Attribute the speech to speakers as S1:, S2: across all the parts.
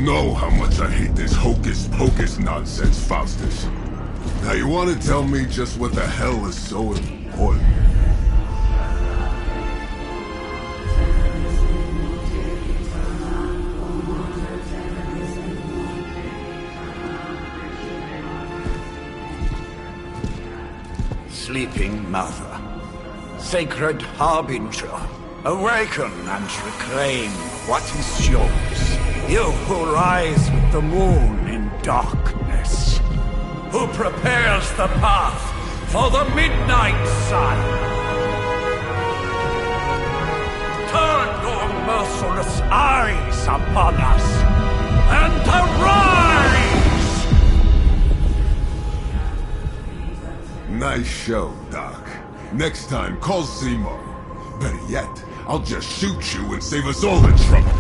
S1: know how much I hate this hocus-pocus nonsense, Faustus. Now you want to tell me just what the hell is so important?
S2: Sleeping Mother, Sacred Harbinger, awaken and reclaim what is yours. You who rise with the moon in darkness, who prepares the path for the midnight sun. Turn your merciless eyes upon us, and arise!
S1: Nice show, Doc. Next time, call Seymour. Better yet, I'll just shoot you and save us all the trouble.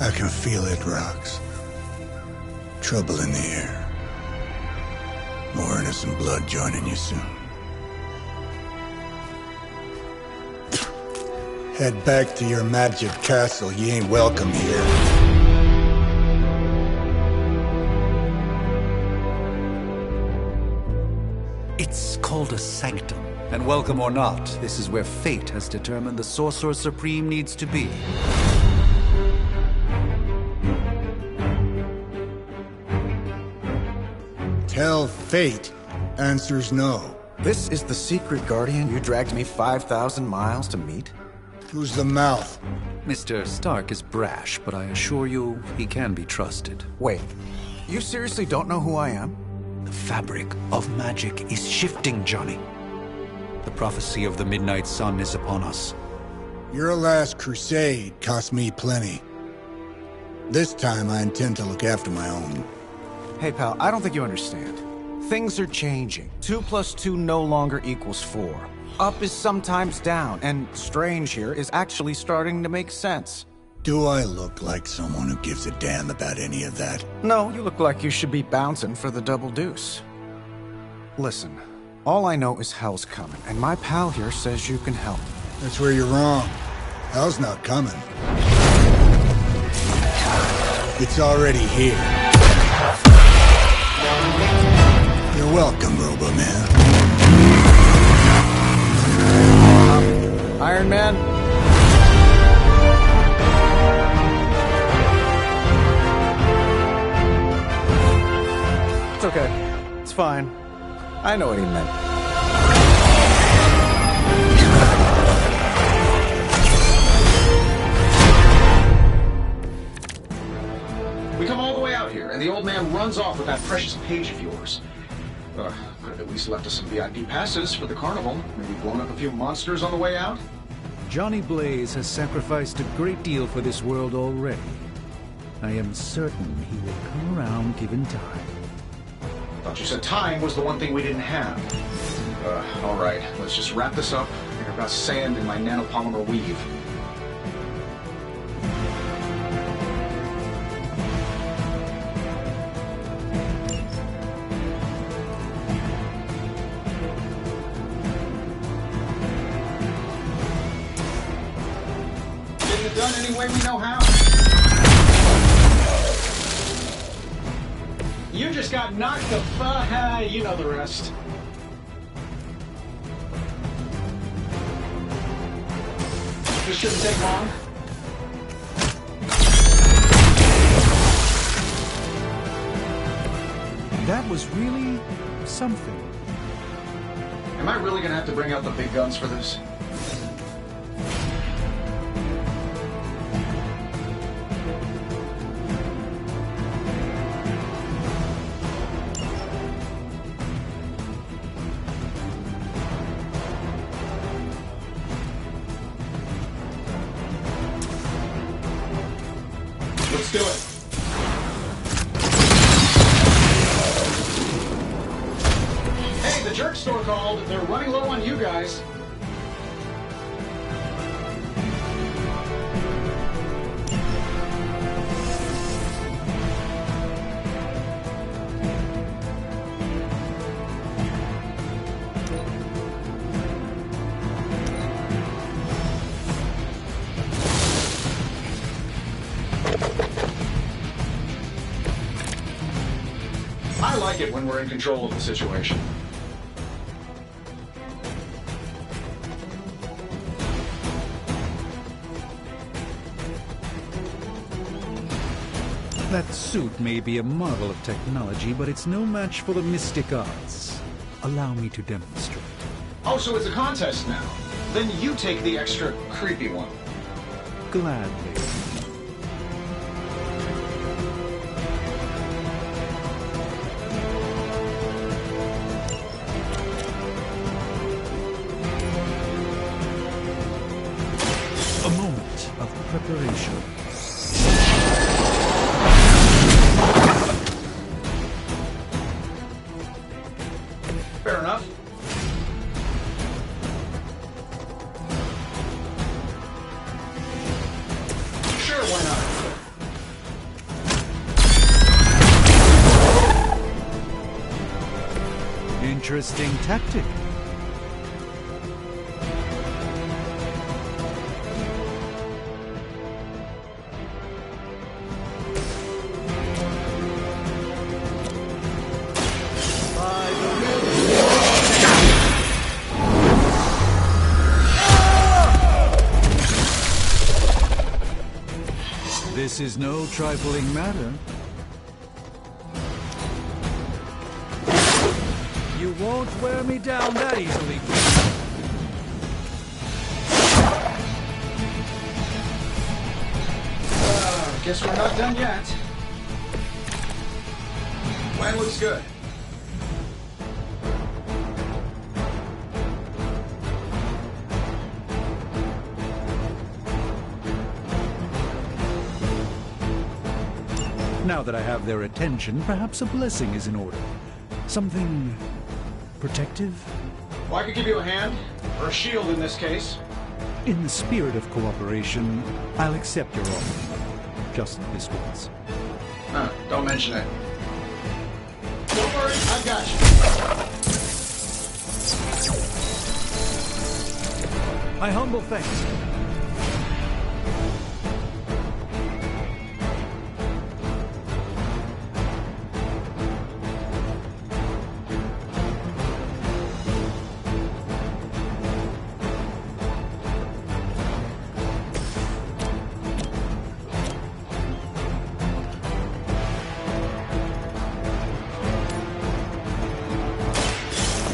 S3: I can feel it, Rox. Trouble in the air. More innocent blood joining you soon. Head back to your magic castle. You ain't welcome here.
S4: It's called a sanctum. And welcome or not, this is where fate has determined the Sorcerer Supreme needs to be.
S3: Tell fate. Answers no.
S5: This is the secret guardian you dragged me 5,000 miles to meet?
S3: Who's the mouth?
S4: Mr. Stark is brash, but I assure you, he can be trusted.
S5: Wait, you seriously don't know who I am?
S4: The fabric of magic is shifting, Johnny. The prophecy of the Midnight Sun is upon us.
S3: Your last crusade cost me plenty. This time I intend to look after my own.
S5: Hey pal, I don't think you understand. Things are changing. 2 + 2 no longer equals 4. Up is sometimes down, and strange here is actually starting to make sense.
S3: Do I look like someone who gives a damn about any of that?
S5: No, you look like you should be bouncing for the double deuce. Listen, all I know is hell's coming, and my pal here says you can help.
S3: That's where you're wrong. Hell's not coming. It's already here. You're welcome, Robo-Man.
S5: Iron Man? It's okay. It's fine. I know what he meant.
S6: We come all the way out here, and the old man runs off with that precious page of yours. Could have at least left us some VIP passes for the carnival. Maybe blown up a few monsters on the way out?
S4: Johnny Blaze has sacrificed a great deal for this world already. I am certain he will come around given time.
S6: Thought you said time was the one thing we didn't have. All right, let's just wrap this up. I think I've got sand in my nanopolymer weave. Getting it done any way we know how. You just got knocked the you know the rest. This shouldn't take long.
S4: That was really something.
S6: Am I really gonna have to bring out the big guns for this? Let's do it. Hey, the jerk store called. They're running low on you guys. I like it when we're in control of the situation.
S4: That suit may be a marvel of technology, but it's no match for the mystic arts. Allow me to demonstrate.
S6: Oh, so it's a contest now. Then you take the extra creepy one.
S4: Gladly. A moment of preparation.
S6: Fair enough. Sure, why not?
S4: Interesting tactic. This is no trifling matter. You won't wear me down that easily.
S6: Guess we're not done yet. Plan looks good.
S4: Now that I have their attention, perhaps a blessing is in order. Something protective?
S6: Well, I could give you a hand, or a shield in this case.
S4: In the spirit of cooperation, I'll accept your offer. Just this once.
S6: Don't mention it. Don't worry, I got you.
S4: My humble thanks.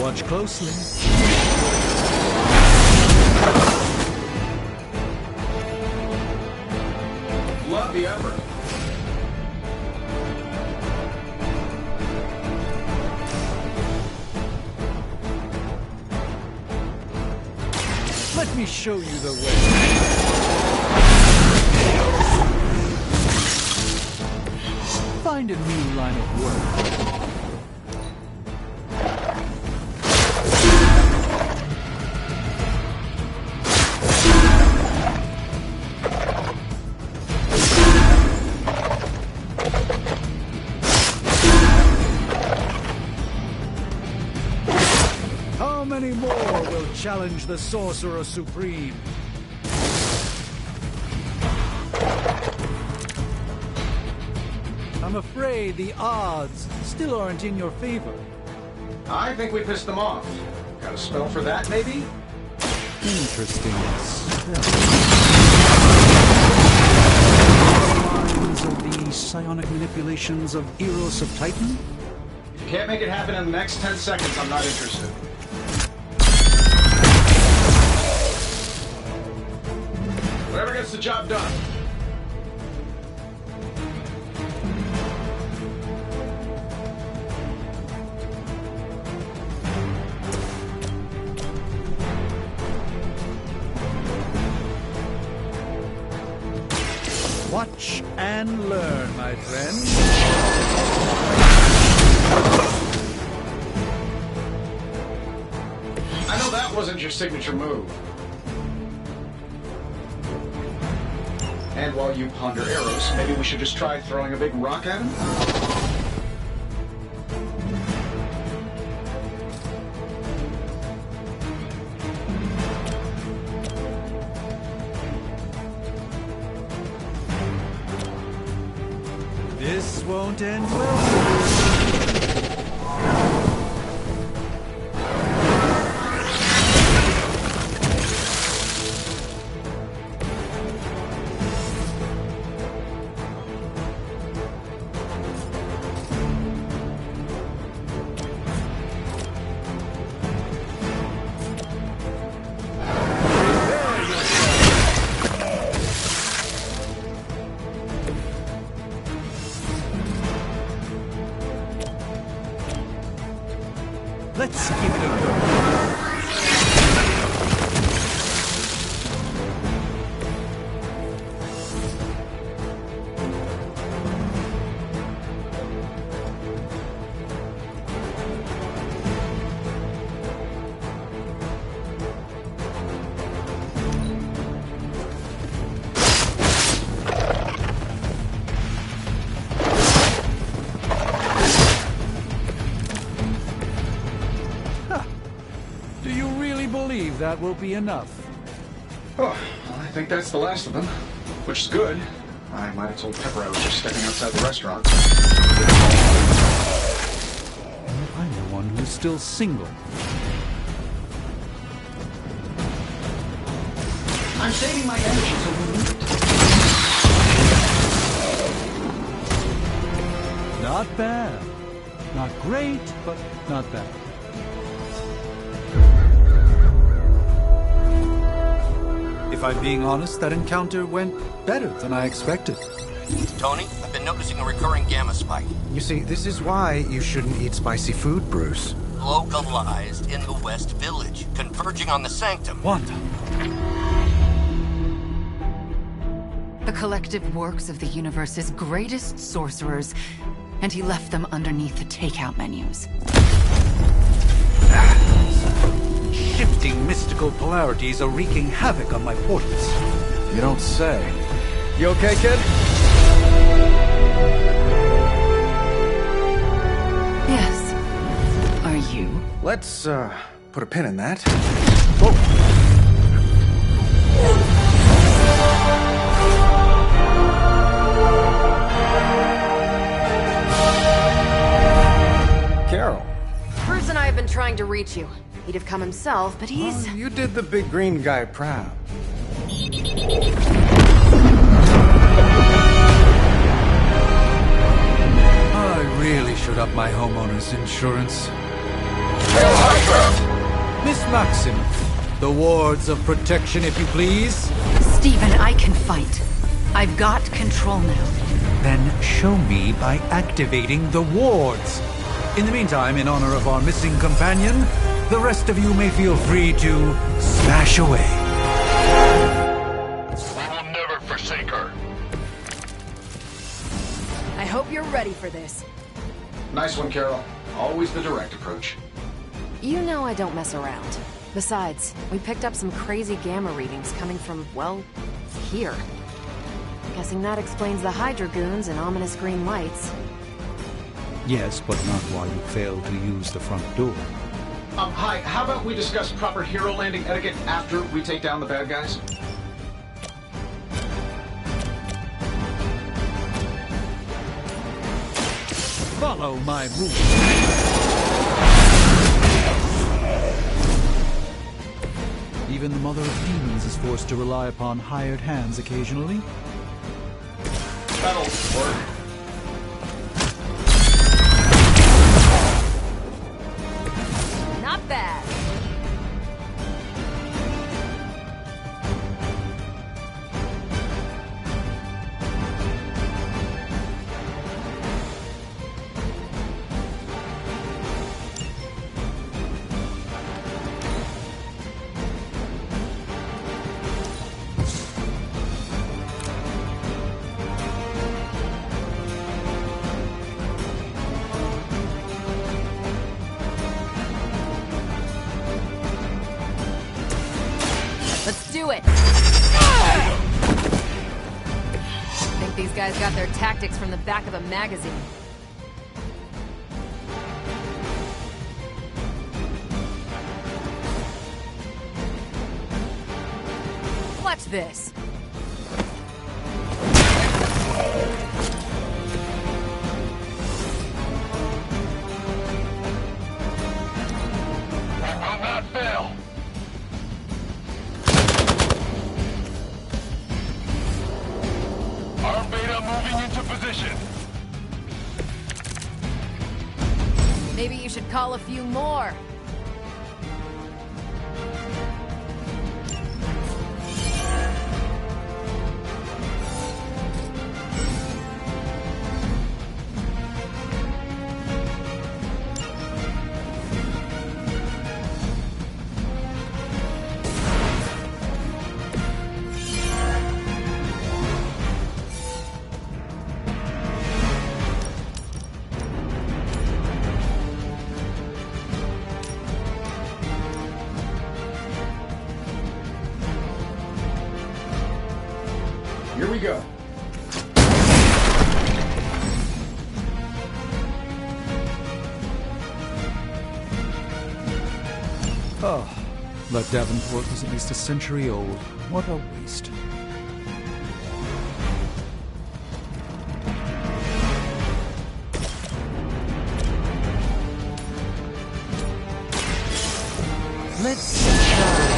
S4: Watch closely.
S6: Love the effort.
S4: Let me show you the way. Find a new line of work. How many more will challenge the Sorcerer Supreme? I'm afraid the odds still aren't in your favor.
S6: I think we pissed them off. Got a spell for that, maybe?
S4: Interesting. Lines of the psionic manipulations of Eros of Titan?
S6: If you can't make it happen in the next 10 seconds, I'm not interested. Whatever gets the job done.
S4: Watch and learn, my friend.
S6: I know that wasn't your signature move. And while you ponder arrows, maybe we should just try throwing a big rock at him?
S4: This won't end well. Let's give it a go. Do you really believe that will be enough?
S6: Oh, well, I think that's the last of them. Which is good. I might have told Pepper I was just stepping outside the restaurant.
S4: I'm the one who's still single.
S6: I'm saving my energy till we meet.
S4: Not bad. Not great, but not bad. If I'm being honest, that encounter went better than I expected.
S7: Tony, I've been noticing a recurring gamma spike.
S5: You see, this is why you shouldn't eat spicy food, Bruce.
S7: Localized in the West Village, converging on the Sanctum.
S4: Wanda.
S8: The collective works of the universe's greatest sorcerers, and he left them underneath the takeout menus.
S4: Shifting mystical polarities are wreaking havoc on my portals.
S5: You don't say. You okay, kid?
S8: Yes. Are you?
S5: Let's, put a pin in that. Carol.
S9: Bruce and I have been trying to reach you. He'd have come himself, but he's...
S5: Oh, you did the big green guy proud.
S4: I really should up my homeowner's insurance. Miss Maxim, the wards of protection, if you please.
S8: Stephen, I can fight. I've got control now.
S4: Then show me by activating the wards. In the meantime, in honor of our missing companion, the rest of you may feel free to smash away.
S7: We will never forsake her.
S9: I hope you're ready for this.
S6: Nice one, Carol. Always the direct approach.
S9: You know I don't mess around. Besides, we picked up some crazy gamma readings coming from, well, here. Guessing that explains the Hydra goons and ominous green lights.
S4: Yes, but not while you fail to use the front door.
S6: Hi, how about we discuss proper hero landing etiquette after we take down the bad guys?
S4: Follow my rules. Even the Mother of Demons is forced to rely upon hired hands occasionally.
S6: That'll work.
S9: Not bad. Let's do it! Think these guys got their tactics from the back of a magazine. Watch this.
S1: Will not fail. Arm beta moving into position.
S9: Maybe you should call a few more.
S6: Here we go.
S4: Oh, that Davenport was at least a century old. What a waste. Let's try.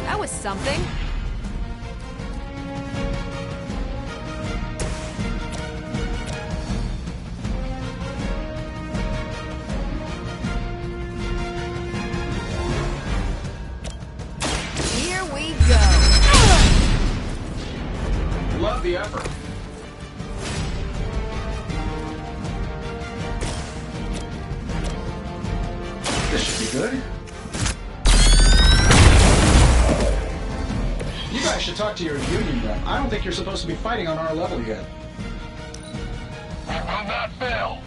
S9: That was something. Here we go.
S6: Love the effort. This should be good. You guys should talk to your union rep. I don't think you're supposed to be fighting on our level yet.
S1: We will not fail.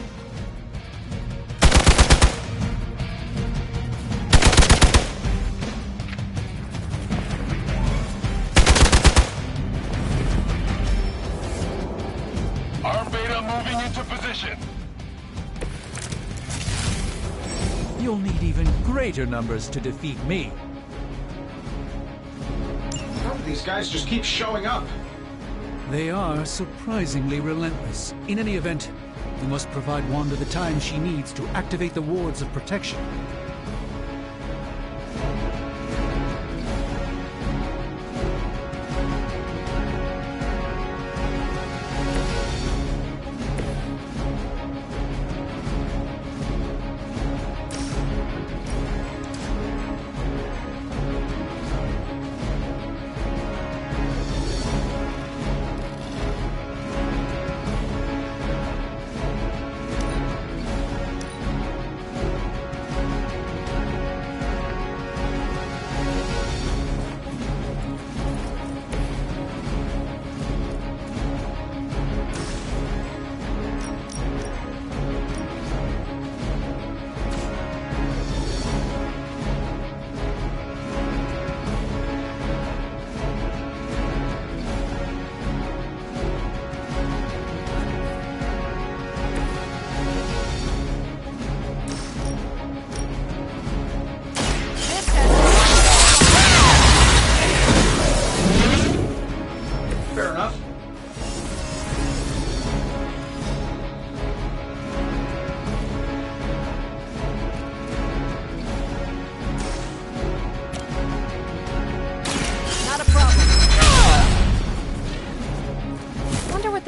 S1: Arm beta moving into position.
S4: You'll need even greater numbers to defeat me.
S6: How do these guys just keep showing up?
S4: They are surprisingly relentless. In any event, you must provide Wanda the time she needs to activate the wards of protection.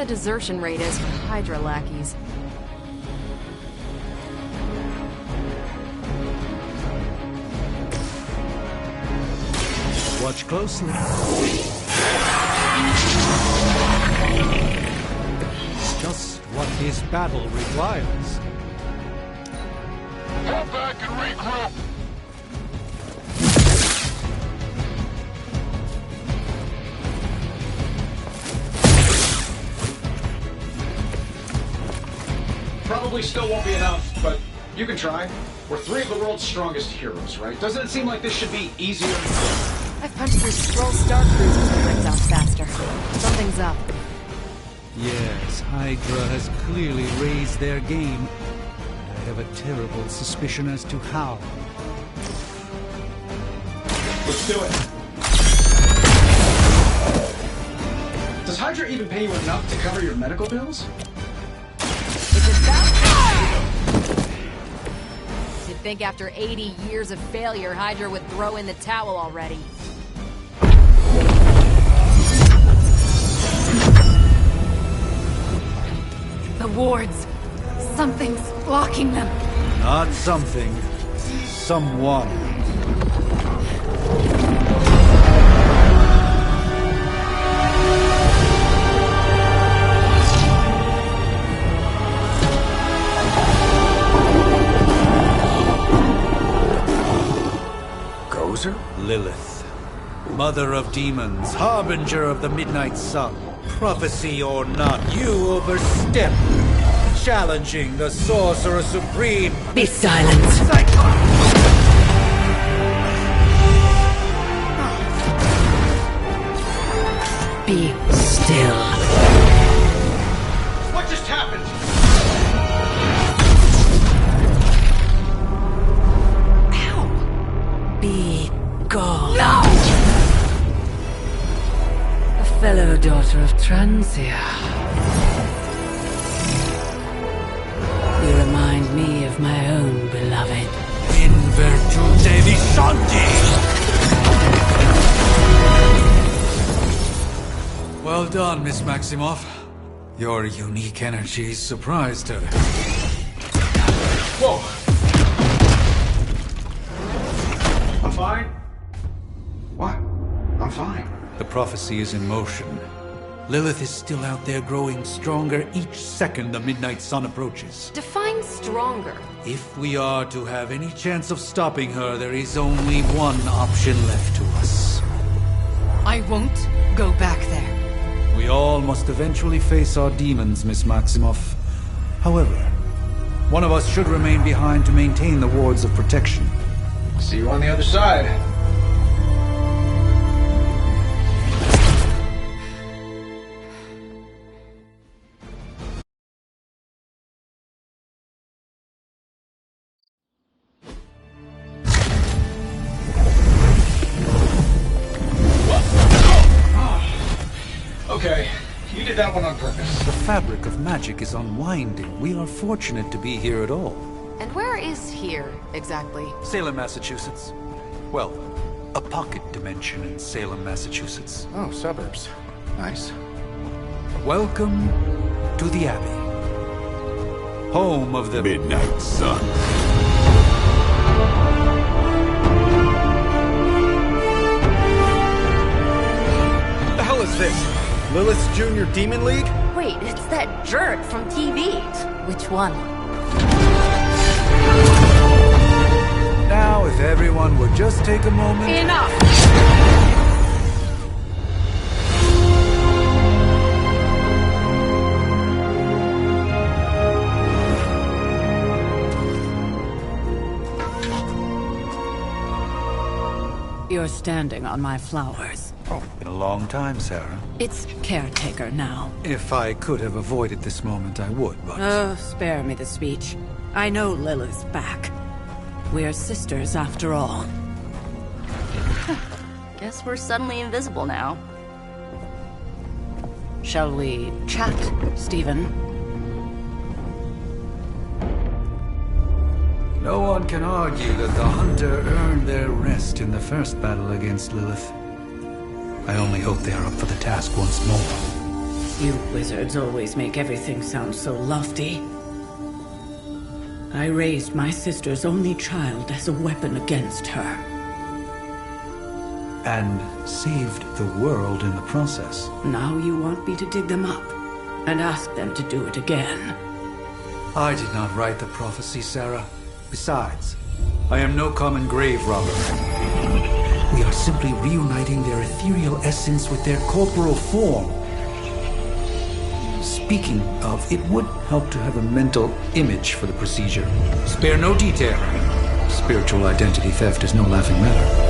S9: the desertion rate is for Hydra lackeys.
S4: Watch closely. Just what this battle requires.
S1: Fall back and regroup!
S6: Probably still won't be enough, but you can try. We're three of the world's strongest heroes, right? Doesn't it seem like this should be easier?
S9: I've punched through Skrull Star Cruisers to exhaust faster. Something's up.
S4: Yes, Hydra has clearly raised their game. And I have a terrible suspicion as to how.
S6: Let's do it. Does Hydra even pay you enough to cover your medical bills?
S9: You'd think after 80 years of failure, Hydra would throw in the towel already.
S8: The wards. Something's blocking them.
S4: Not something. Someone.
S6: Gozer?
S4: Lilith. Mother of demons, harbinger of the midnight sun. Prophecy or not, you overstep. Challenging the Sorcerer Supreme.
S8: Be silent. Be still.
S6: What just happened?
S8: Be gone. No! A fellow daughter of Transia. You remind me of my own beloved.
S4: In virtute vishanti! Well done, Miss Maximoff. Your unique energy surprised her.
S6: Whoa! I'm fine. What? I'm fine.
S4: The prophecy is in motion. Lilith is still out there growing stronger each second the midnight sun approaches.
S9: Define stronger.
S4: If we are to have any chance of stopping her, there is only one option left to us.
S8: I won't go back there.
S4: We all must eventually face our demons, Miss Maximoff. However, one of us should remain behind to maintain the wards of protection.
S6: See you on the other side. Okay, you did that one on purpose.
S4: The fabric of magic is unwinding. We are fortunate to be here at all.
S9: And where is here, exactly?
S4: Salem, Massachusetts. Well, a pocket dimension in Salem, Massachusetts.
S6: Oh, suburbs. Nice.
S4: Welcome to the Abbey. Home of the
S1: Midnight Sun.
S6: The hell is this? Lilith's Junior Demon League?
S9: Wait, it's that jerk from TV. Which one?
S4: Now, if everyone would just take a moment...
S9: Enough!
S10: You're standing on my flowers.
S4: Oh, been a long time, Sarah.
S10: It's caretaker now.
S4: If I could have avoided this moment, I would, but...
S10: Oh, spare me the speech. I know Lilith's back. We're sisters after all.
S11: Guess we're suddenly invisible now.
S10: Shall we chat, Stephen?
S4: No one can argue that the Hunter earned their rest in the first battle against Lilith. I only hope they are up for the task once more.
S10: You wizards always make everything sound so lofty. I raised my sister's only child as a weapon against her.
S4: And saved the world in the process.
S10: Now you want me to dig them up and ask them to do it again.
S4: I did not write the prophecy, Sarah. Besides, I am no common grave robber. We are simply reuniting their ethereal essence with their corporal form. Speaking of, it would help to have a mental image for the procedure. Spare no detail. Spiritual identity theft is no laughing matter.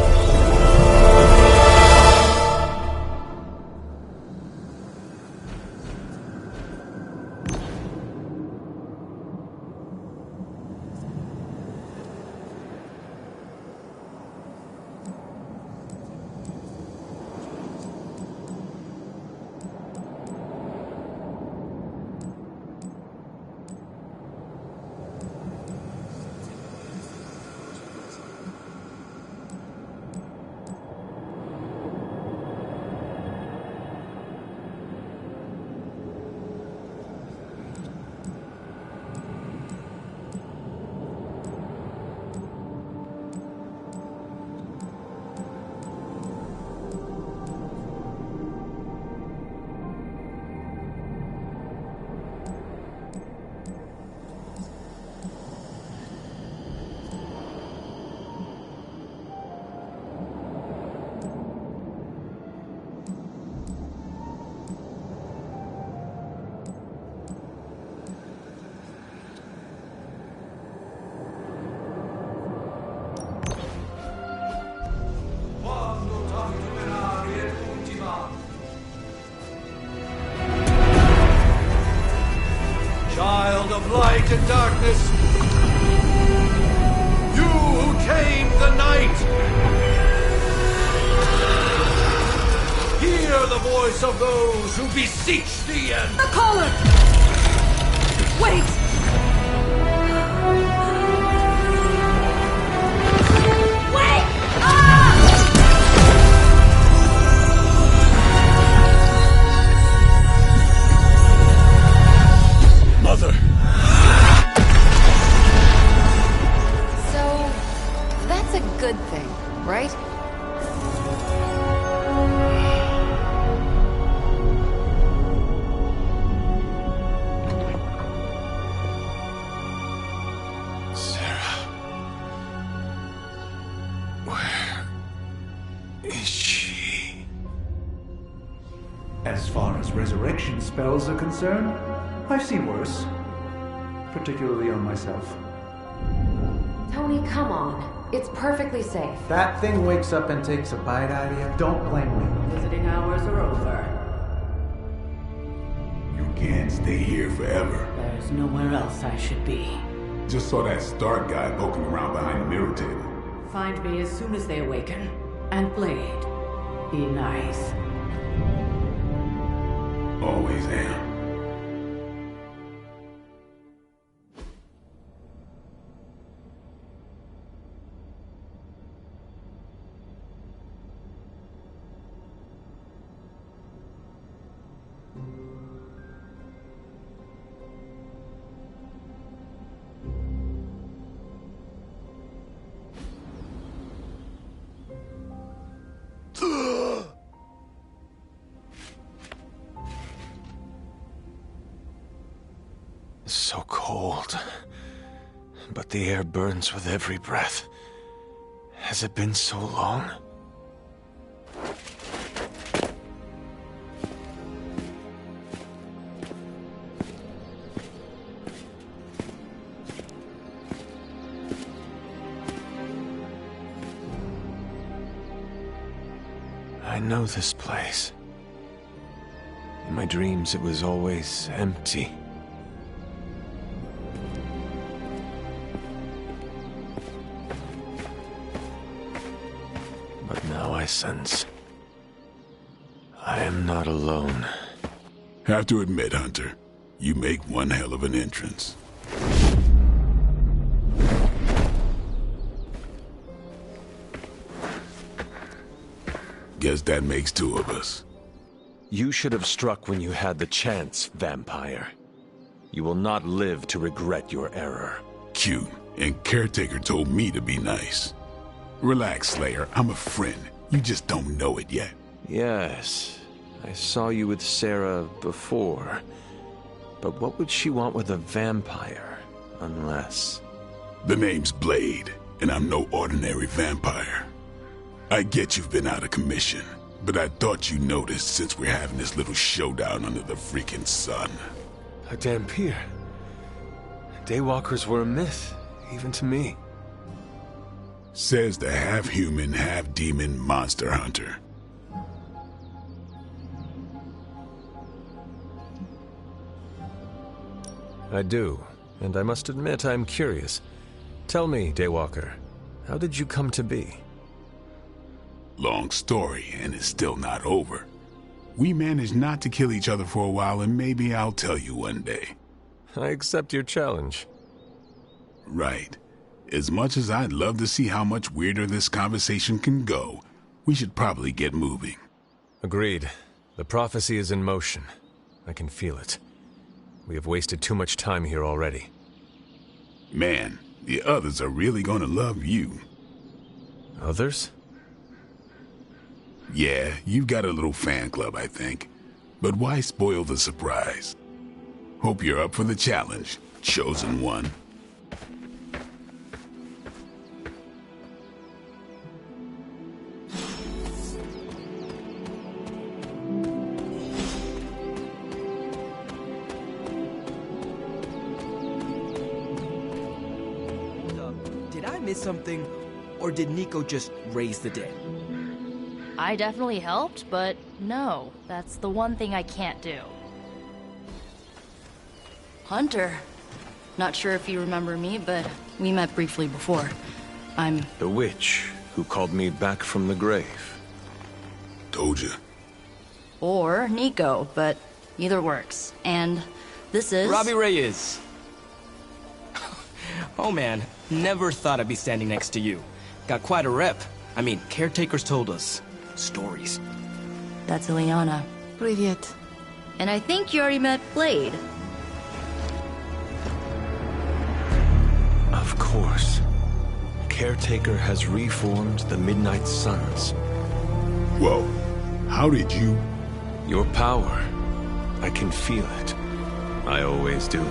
S4: Child of light and darkness, you who tame the night, hear the voice of those who beseech thee and...
S10: The caller! Wait! Wait!
S1: Mother!
S8: So, that's a good thing, right?
S3: Sarah. Where is she?
S4: As far as resurrection spells are concerned, I've seen worse. Particularly on myself.
S9: Tony, come on. It's perfectly safe.
S5: That thing wakes up and takes a bite out of you. Don't blame me.
S10: Visiting hours are over.
S1: You can't stay here forever.
S10: There's nowhere else I should be.
S1: Just saw that Stark guy poking around behind the mirror table.
S10: Find me as soon as they awaken. And Blade, be nice.
S1: Always am.
S3: So cold. But the air burns with every breath. Has it been so long? I know this place. In my dreams, it was always empty. But now I sense I am not alone.
S1: Have to admit, Hunter, you make one hell of an entrance. Guess that makes two of us.
S12: You should have struck when you had the chance, vampire. You will not live to regret your error.
S1: Cute, and Caretaker told me to be nice. Relax, Slayer, I'm a friend. You just don't know it yet.
S12: Yes, I saw you with Sarah before. But what would she want with a vampire, unless...
S1: The name's Blade, and I'm no ordinary vampire. I get you've been out of commission, but I thought you noticed since we're having this little showdown under the freaking sun.
S12: A Dampier. Daywalkers were a myth, even to me.
S1: Says the half-human, half-demon monster hunter.
S12: I do, and I must admit I'm curious. Tell me, Daywalker, how did you come to be?
S1: Long story, and it's still not over. We managed not to kill each other for a while, and maybe I'll tell you one day.
S12: I accept your challenge.
S1: Right. As much as I'd love to see how much weirder this conversation can go, we should probably get moving.
S12: Agreed. The prophecy is in motion. I can feel it. We have wasted too much time here already.
S1: Man, the others are really gonna love you.
S12: Others?
S1: Yeah, you've got a little fan club, I think. But why spoil the surprise? Hope you're up for the challenge, chosen one.
S13: Did I miss something, or did Nico just raise the dead?
S11: I definitely helped, but no, that's the one thing I can't do. Hunter. Not sure if you remember me, but we met briefly before. I'm...
S12: The witch who called me back from the grave.
S1: Told you.
S11: Or Nico, but either works. And this is...
S13: Robbie Reyes. Oh man, never thought I'd be standing next to you. Got quite a rep. I mean, caretakers told us stories.
S11: That's Ileana.
S9: Привет.
S11: And I think you already met Blade.
S12: Of course. Caretaker has reformed the Midnight Suns.
S1: Whoa, how did you...
S12: Your power. I can feel it. I always do.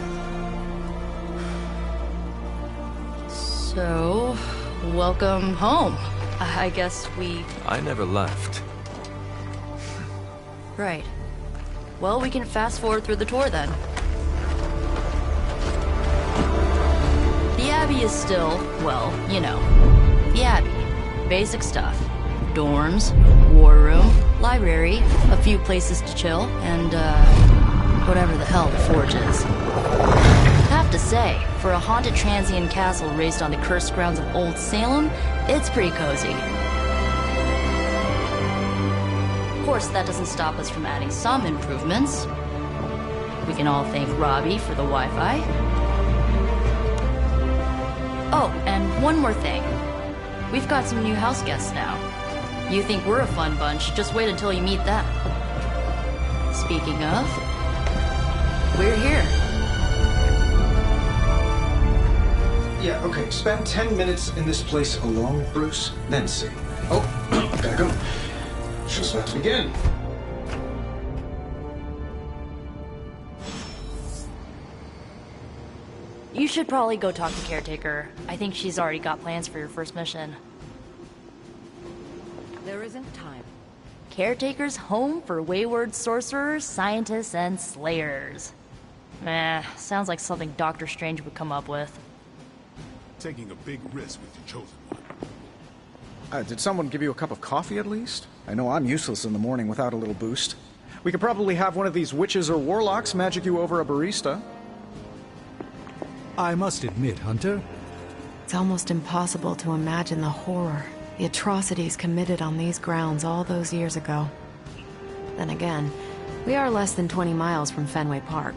S11: So, welcome home. I guess we...
S12: I never left.
S11: Right. Well, we can fast forward through the tour then. The Abbey is still, well, you know, the Abbey. Basic stuff. Dorms, war room, library, a few places to chill, and, whatever the hell the Forge is. Have to say, for a haunted transient castle raised on the cursed grounds of Old Salem, it's pretty cozy. Of course, that doesn't stop us from adding some improvements. We can all thank Robbie for the Wi-Fi. Oh, and one more thing. We've got some new house guests now. You think we're a fun bunch, just wait until you meet them. Speaking of, we're here.
S6: Yeah, okay. Spend 10 minutes in this place alone, Bruce, then see. Oh, gotta go. Show's about to begin.
S11: You should probably go talk to Caretaker. I think she's already got plans for your first mission.
S9: There isn't time.
S11: Caretaker's home for wayward sorcerers, scientists, and slayers. Sounds like something Doctor Strange would come up with.
S1: Taking a big risk with your chosen one.
S5: Did someone give you a cup of coffee at least? I know I'm useless in the morning without a little boost. We could probably have one of these witches or warlocks magic you over a barista.
S4: I must admit, Hunter,
S9: It's almost impossible to imagine the horror, the atrocities committed on these grounds all those years ago. Then again, we are less than 20 miles from Fenway Park.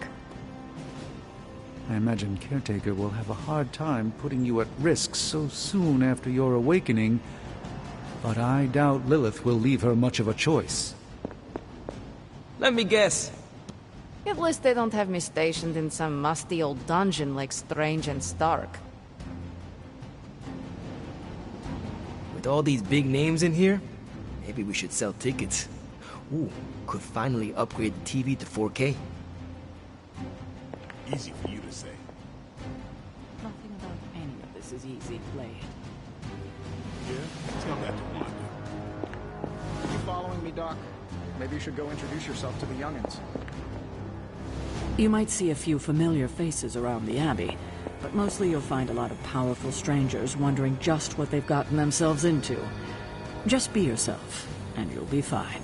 S4: I imagine Caretaker will have a hard time putting you at risk so soon after your awakening, but I doubt Lilith will leave her much of a choice.
S13: Let me guess.
S9: At least they don't have me stationed in some musty old dungeon like Strange and Stark.
S13: With all these big names in here, maybe we should sell tickets. Ooh, could finally upgrade the TV to 4K.
S1: Easy for you to say.
S10: Nothing about any of this is easy, Blade.
S1: Yeah? Tell that to Wanda.
S6: You following me, Doc? Maybe you should go introduce yourself to the youngins.
S10: You might see a few familiar faces around the Abbey, but mostly you'll find a lot of powerful strangers wondering just what they've gotten themselves into. Just be yourself, and you'll be fine.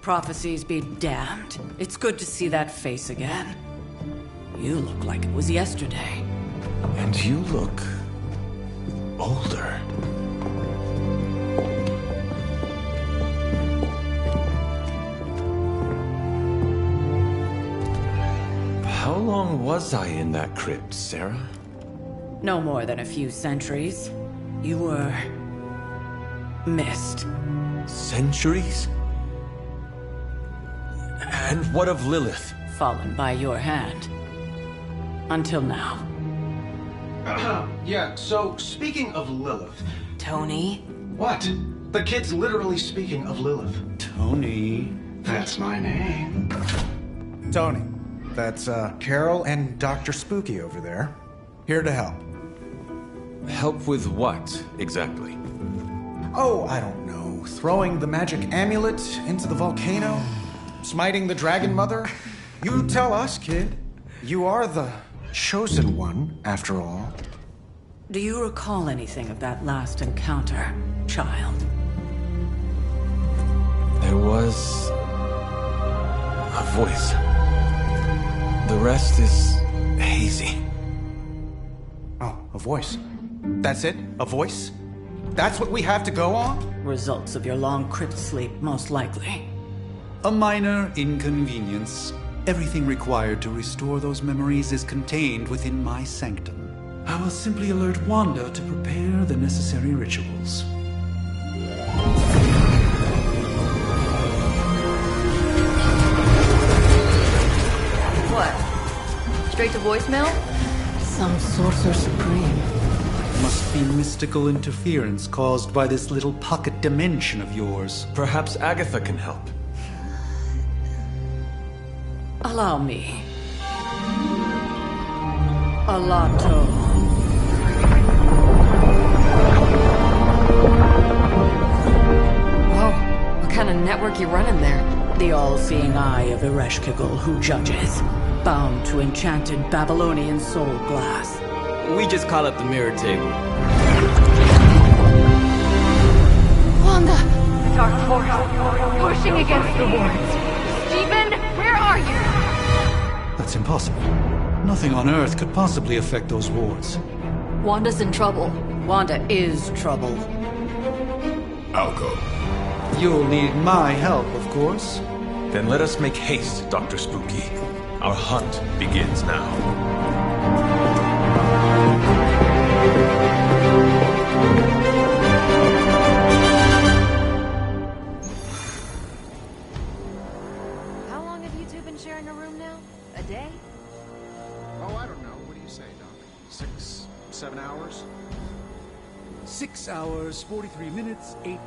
S10: Prophecies be damned. It's good to see that face again. You look like it was yesterday.
S12: And you look older. How long was I in that crypt, Sarah?
S10: No more than a few centuries. You were... missed.
S12: Centuries? And what of Lilith?
S10: Fallen by your hand. Until now.
S6: Yeah, so speaking of Lilith...
S10: Tony?
S6: What? The kid's literally speaking of Lilith.
S5: Tony.
S6: That's my name.
S5: Tony. That's, Carol and Dr. Spooky over there. Here to help.
S12: Help with what, exactly?
S5: Oh, I don't know. Throwing the magic amulet into the volcano? Smiting the Dragon Mother? You tell us, kid. You are the chosen one, after all.
S10: Do you recall anything of that last encounter, child?
S12: There was... a voice. The rest is hazy.
S5: Oh, a voice. That's it? A voice? That's what we have to go on?
S10: Results of your long crypt sleep, most likely.
S4: A minor inconvenience. Everything required to restore those memories is contained within my sanctum. I will simply alert Wanda to prepare the necessary rituals.
S11: What? Straight to voicemail?
S10: Some sorcerer supreme.
S4: Must be mystical interference caused by this little pocket dimension of yours.
S12: Perhaps Agatha can help.
S10: Allow me. Alato.
S9: Whoa, what kind of network you running there?
S10: The all-seeing eye of Ereshkigal who judges. Bound to enchanted Babylonian soul glass.
S13: We just call it the mirror table.
S8: Wanda! Dark force, pushing against the wards. Stephen, where are you?
S4: That's impossible. Nothing on Earth could possibly affect those wards.
S11: Wanda's in trouble.
S10: Wanda is trouble.
S1: I'll go.
S4: You'll need my help, of course.
S12: Then let us make haste, Dr. Spooky. Our hunt begins now.
S9: How long have you two been sharing a room now? A day?
S6: Oh, I don't know. What do you say, Doc? 6, 7 hours?
S4: 6 hours, 43 minutes, 8 minutes.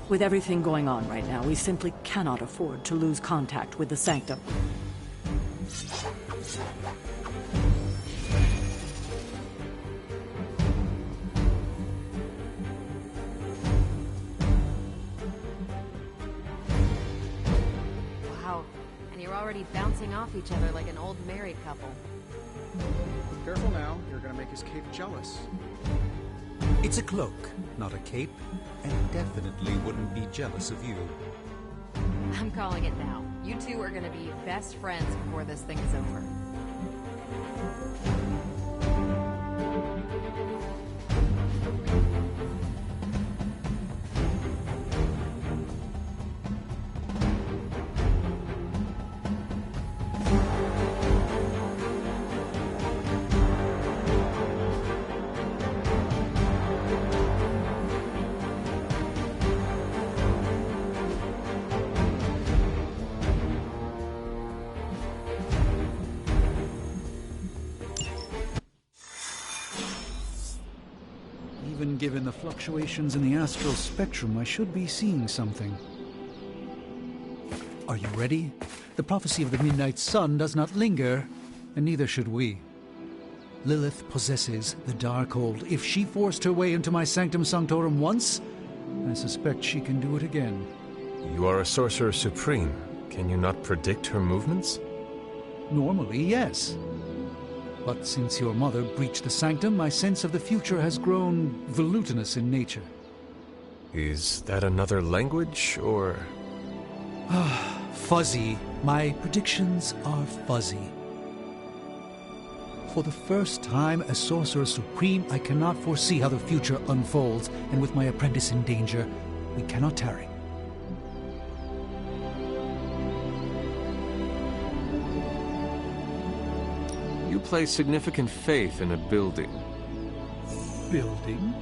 S10: With everything going on right now, we simply cannot afford to lose contact with the Sanctum.
S9: Wow. And you're already bouncing off each other like an old married couple.
S6: Careful now. You're gonna make his cape jealous.
S4: It's a cloak, not a cape, and definitely wouldn't be jealous of you.
S9: I'm calling it now. You two are gonna be best friends before this thing is over.
S4: Given the fluctuations in the astral spectrum, I should be seeing something. Are you ready? The prophecy of the Midnight Sun does not linger, and neither should we. Lilith possesses the Darkhold. If she forced her way into my Sanctum Sanctorum once, I suspect she can do it again.
S12: You are a Sorcerer Supreme. Can you not predict her movements?
S4: Normally, yes. But since your mother breached the Sanctum, my sense of the future has grown volutinous in nature.
S12: Is that another language, or...?
S4: Fuzzy. My predictions are fuzzy. For the first time as Sorcerer Supreme, I cannot foresee how the future unfolds, and with my apprentice in danger, we cannot tarry.
S12: You place significant faith in a building.
S4: Building?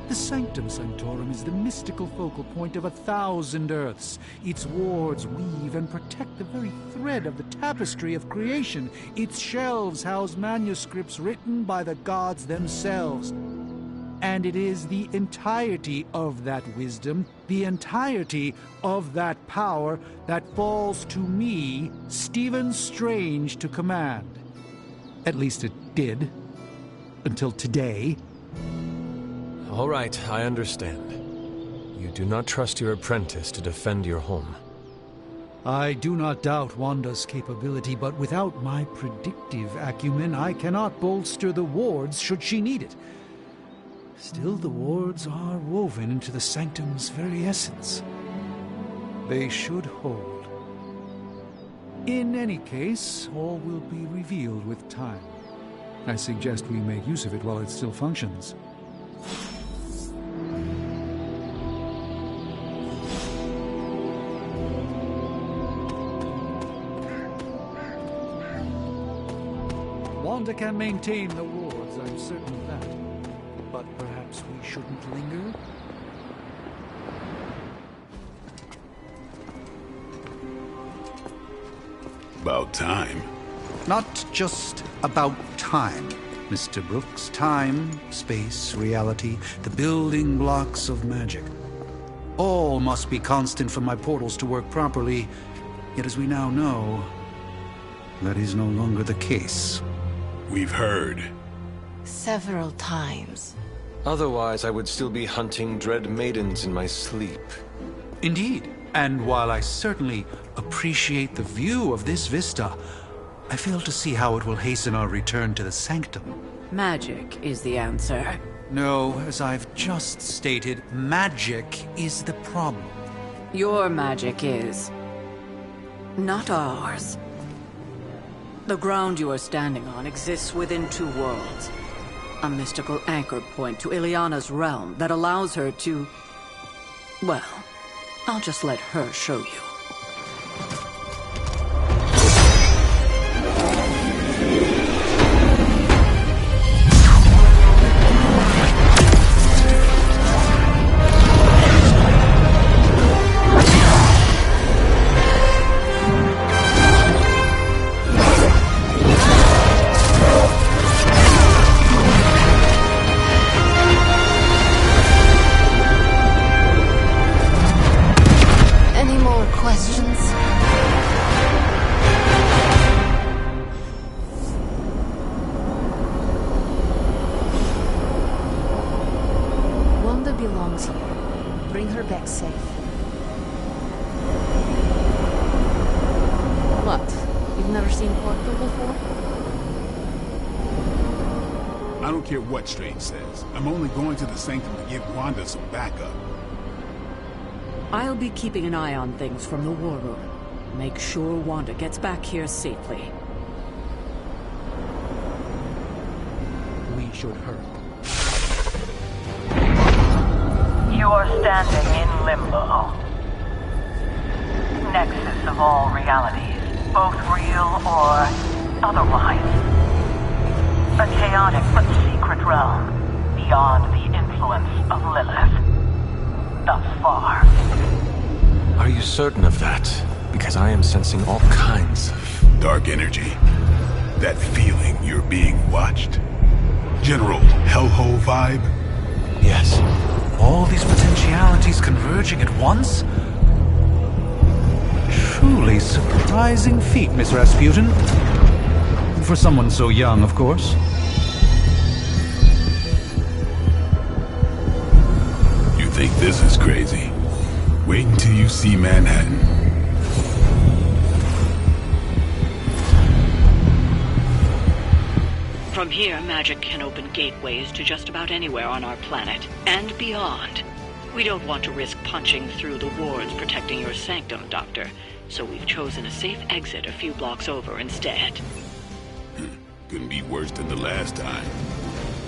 S4: The Sanctum Sanctorum is the mystical focal point of 1,000 Earths. Its wards weave and protect the very thread of the tapestry of creation. Its shelves house manuscripts written by the gods themselves. And it is the entirety of that wisdom, the entirety of that power, that falls to me, Stephen Strange, to command. At least it did. Until today.
S12: All right, I understand. You do not trust your apprentice to defend your home.
S4: I do not doubt Wanda's capability, but without my predictive acumen, I cannot bolster the wards should she need it. Still, the wards are woven into the Sanctum's very essence. They should hold. In any case, all will be revealed with time. I suggest we make use of it while it still functions. Wanda can maintain the wards, I'm certain of that. But perhaps we shouldn't linger?
S1: About time.
S4: Not just about time, Mr. Brooks. Time, space, reality, the building blocks of magic. All must be constant for my portals to work properly. Yet as we now know, that is no longer the case.
S1: We've heard.
S9: Several times.
S12: Otherwise, I would still be hunting dread maidens in my sleep.
S4: Indeed. And while I certainly appreciate the view of this vista, I fail to see how it will hasten our return to the Sanctum.
S10: Magic is the answer.
S4: No, as I've just stated, magic is the problem.
S10: Your magic is... not ours. The ground you are standing on exists within two worlds. A mystical anchor point to Ileana's realm that allows her to... well, I'll just let her show you.
S9: belongs here. Bring her back safe. What? You've never seen Portal before?
S1: I don't care what Strange says. I'm only going to the Sanctum to give Wanda some backup.
S10: I'll be keeping an eye on things from the war room. Make sure Wanda gets back here safely.
S4: We should hurry.
S14: You are standing in limbo. Nexus of all realities, both real or otherwise. A chaotic but secret realm, beyond the influence of Lilith. Thus far.
S12: Are you certain of that? Because I am sensing all kinds of...
S1: dark energy. That feeling you're being watched. General hellhole vibe.
S4: Yes. All these potentialities converging at once? Truly surprising feat, Miss Rasputin. For someone so young, of course.
S1: You think this is crazy? Wait until you see Manhattan.
S15: From here, magic can open gateways to just about anywhere on our planet, and beyond. We don't want to risk punching through the wards protecting your sanctum, Doctor, so we've chosen a safe exit a few blocks over instead.
S1: Couldn't be worse than the last time.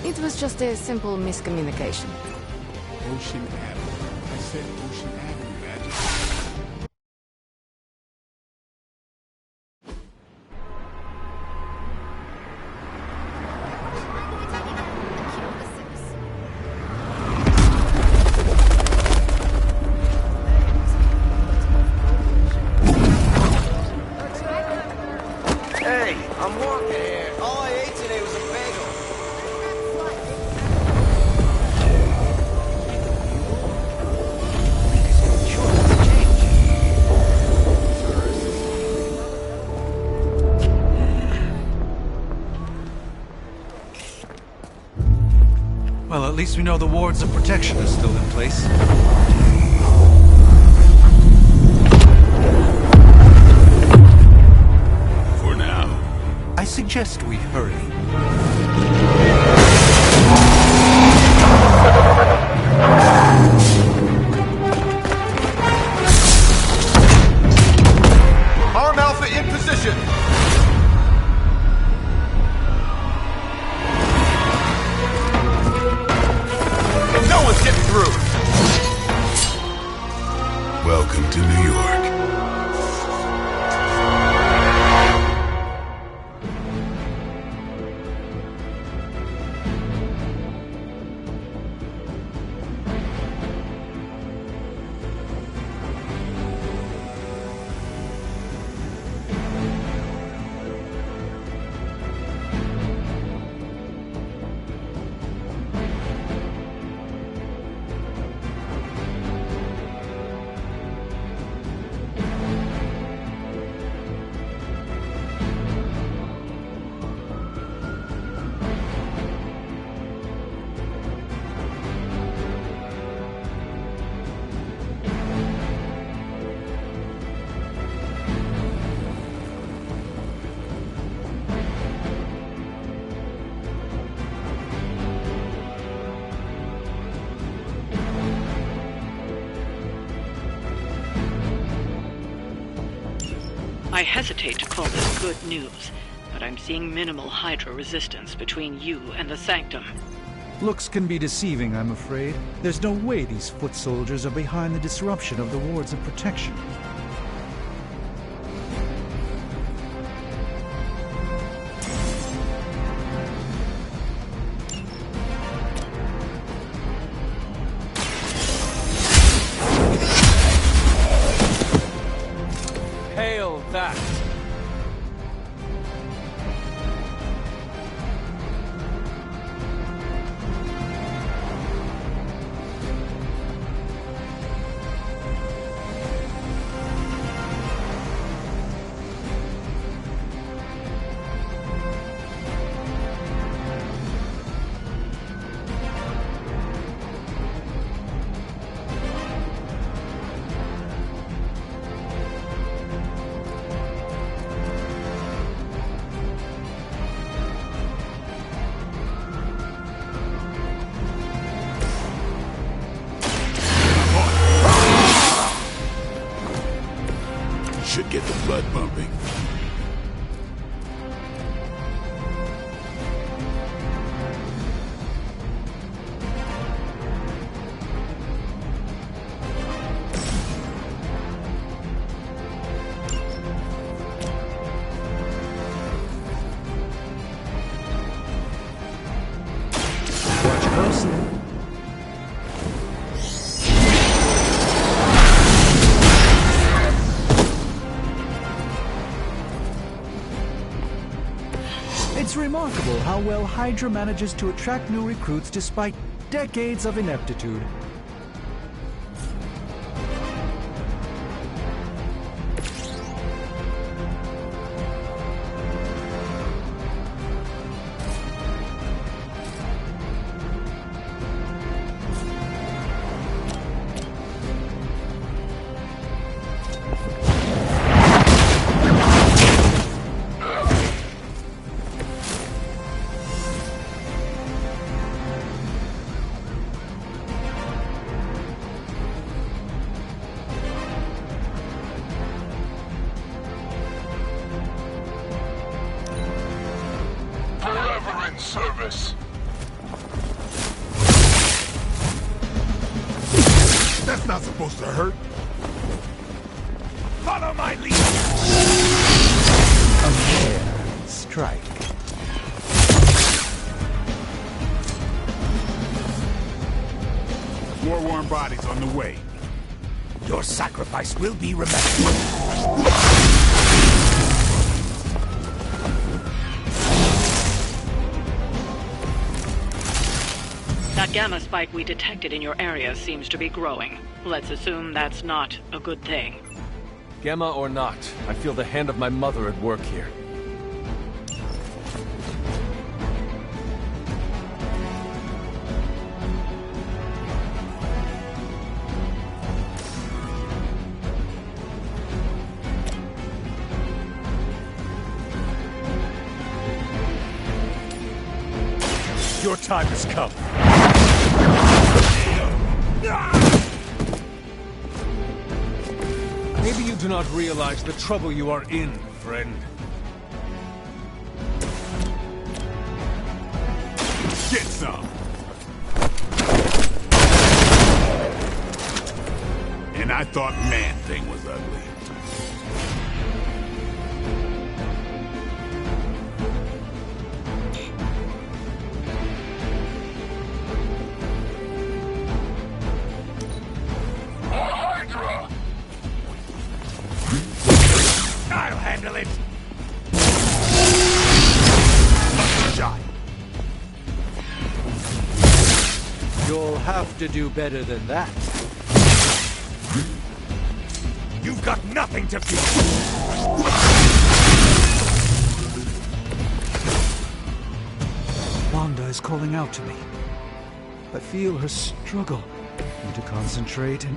S9: It was just a simple miscommunication.
S1: Ocean Avenue. I said Ocean Avenue, Magic.
S16: Hey, I'm walking here. All I ate today was a bagel.
S4: Well, at least we know the wards of protection are still in place.
S1: For now.
S4: I suggest we hurry.
S16: Arm Alpha in position. No one's getting through.
S1: Welcome to New York.
S15: I hesitate to call this good news, but I'm seeing minimal Hydra resistance between you and the Sanctum.
S4: Looks can be deceiving, I'm afraid. There's no way these foot soldiers are behind the disruption of the wards of protection.
S13: Hail that!
S1: Should get the blood pumping.
S4: Watch closely. It's remarkable how well Hydra manages to attract new recruits despite decades of ineptitude.
S1: Forever in service. That's not supposed to hurt. Follow my lead.
S4: A fair strike.
S1: War-worn bodies on the way.
S2: Your sacrifice will be remembered.
S15: That gamma spike we detected in your area seems to be growing. Let's assume that's not a good thing.
S12: Gamma or not, I feel the hand of my mother at work here.
S16: Your time has come. Maybe you do not realize the trouble you are in, friend.
S1: Get some. And I thought Man-Thing was ugly.
S2: I'll handle it.
S1: Shot.
S4: You'll have to do better than that.
S2: You've got nothing to fear.
S4: Wanda is calling out to me. I feel her struggle. Need to concentrate and...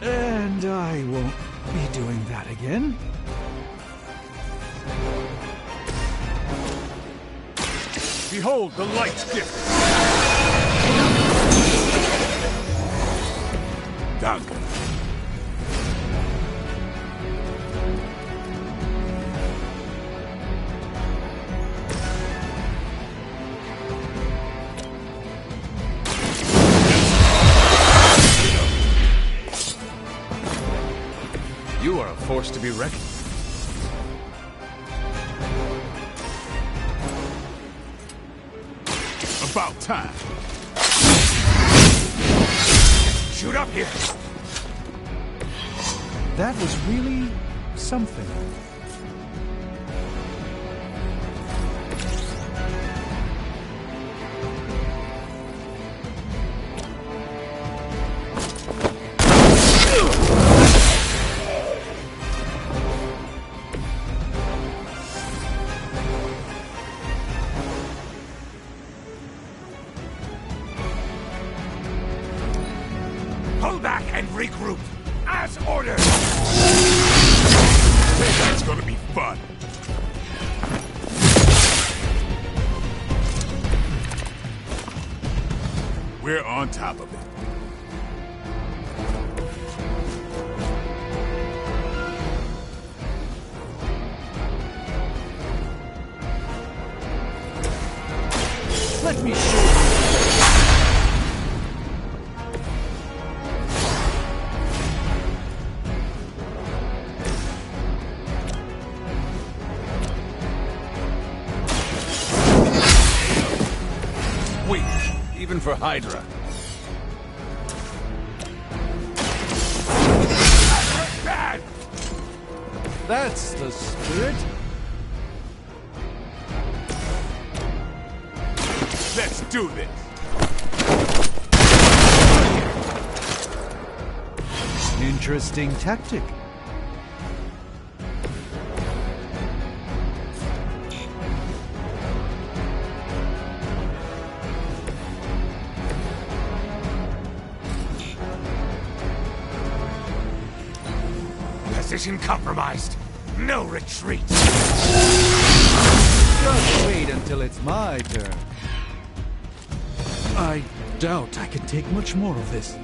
S4: And I won't be doing that again.
S16: Behold the light's gift.
S1: Danke.
S16: You are a force to be reckoned with.
S1: About time.
S2: Shoot up here.
S4: That was really something.
S2: Pull back and regroup. As ordered.
S1: That's gonna be fun. We're on top of it.
S4: Let me show you.
S16: Weak, even for Hydra.
S2: Bad.
S4: That's the spirit.
S1: Let's
S16: Let's do this!
S4: Interesting tactic.
S16: Position compromised. No retreat.
S4: Just wait until it's my turn. I doubt I can take much more of this.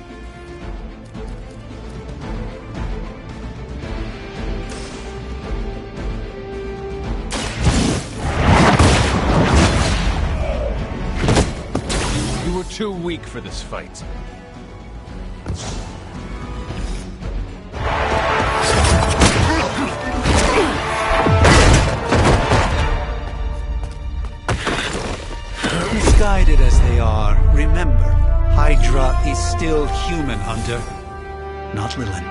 S16: You were too weak for this fight.
S4: Misguided as they are, remember, Hydra is still human, Hunter. Not Lilin.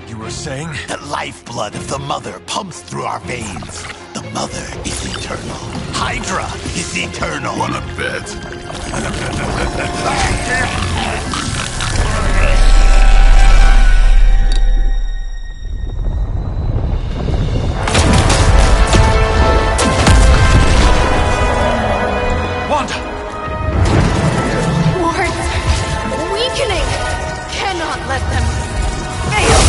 S17: You were saying? The lifeblood of the Mother pumps through our veins. The Mother is eternal. Hydra is eternal.
S1: Wanna bet?
S8: Weakening! Cannot let them fail!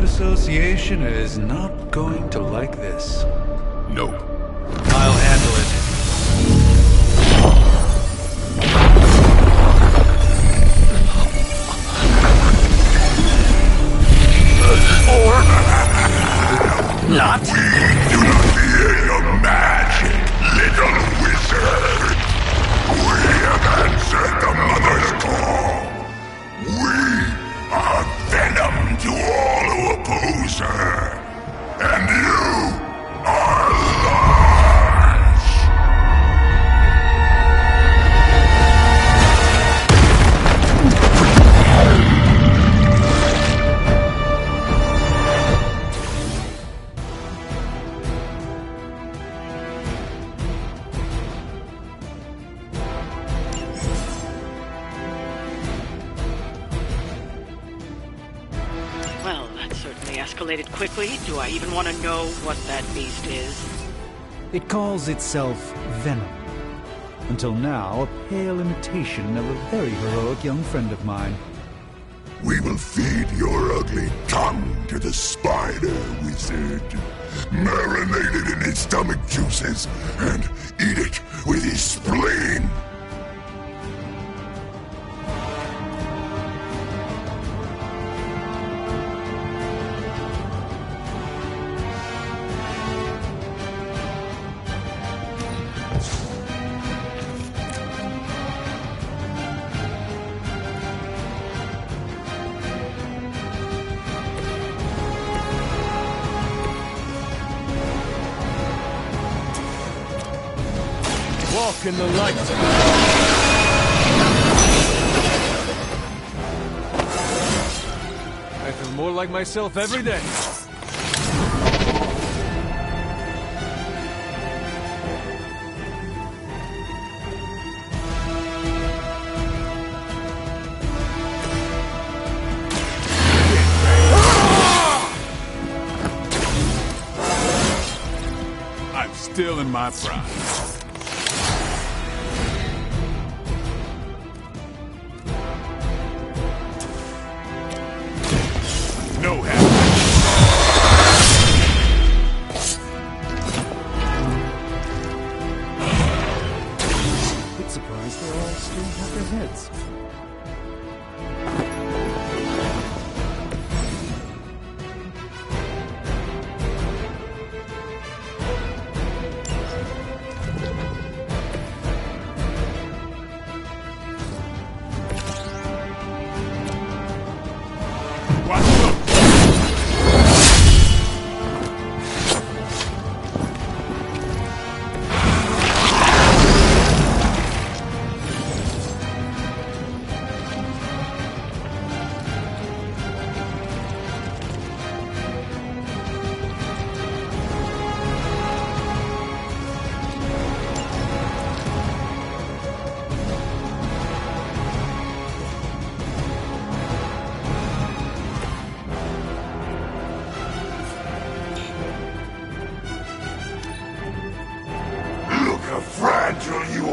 S4: Association is not going to like this.
S1: Nope.
S4: I'll handle it.
S17: Not?
S1: We do not fear your magic, little wizard. We have answered the Mother's call. We are venom to all who oppose her. And you are large.
S15: Well, that certainly escalated quickly. Do I even want to know what that beast is?
S4: It calls itself Venom. Until now, a pale imitation of a very heroic young friend of mine.
S1: We will feed your ugly tongue to the spider wizard. Marinate it in his stomach juices and eat it with his spleen.
S16: Walk in the light. I feel more like myself every day.
S1: I'm still in my prime. No habit.
S4: Bit surprised they all still have their heads.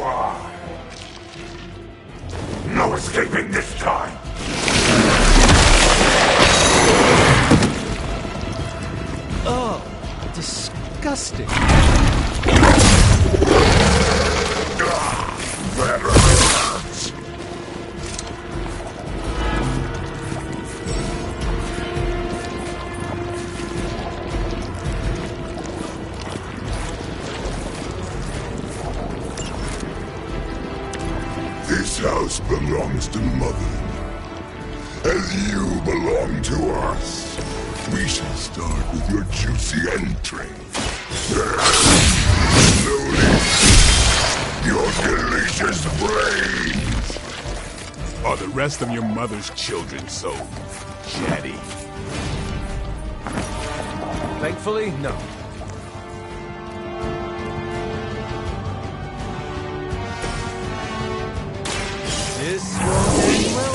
S1: are. No escaping this time.
S16: Oh, disgusting.
S1: That hurts. This house belongs to Mother. As you belong to us. We shall start with your juicy entrails. Slowly, your delicious brains.
S18: Are the rest of your mother's children so chatty?
S16: Thankfully, no. This won't end well.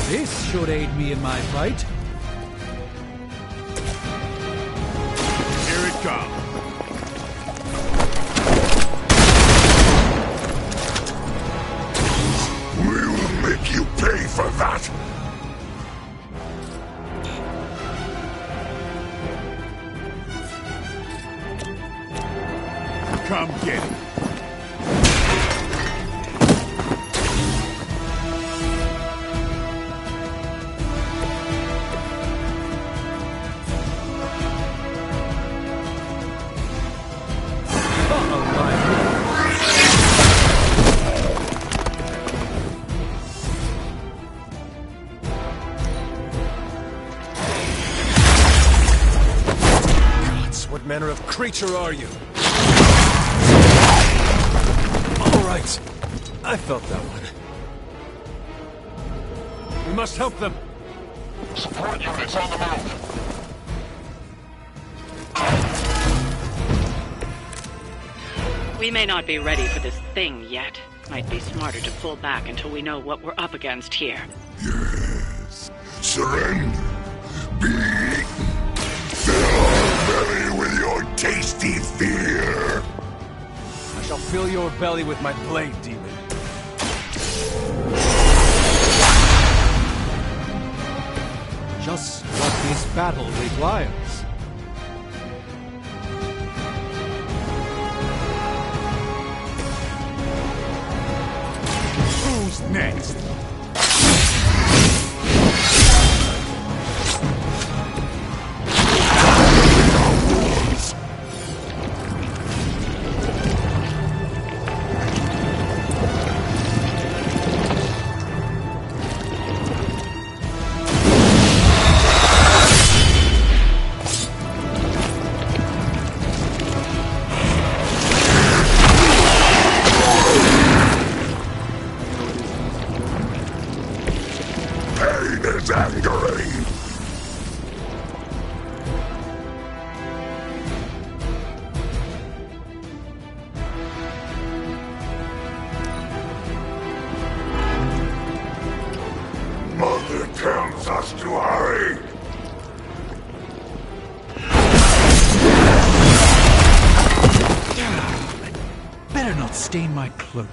S16: This should aid me in my fight.
S18: Here it comes.
S1: We'll make you pay for that.
S18: Come get it.
S16: What manner of creature are you? All right. I felt that one. We must help them.
S1: Support units on the move.
S15: We may not be ready for this thing yet. Might be smarter to pull back until we know what we're up against here.
S1: Yes. Surrender. Be eaten. Fill our belly with your tasty fear.
S16: I shall fill your belly with my blade, demon. Just what this battle requires.
S18: Who's next?
S1: Mother tells us to hurry.
S4: Better not stain my cloak.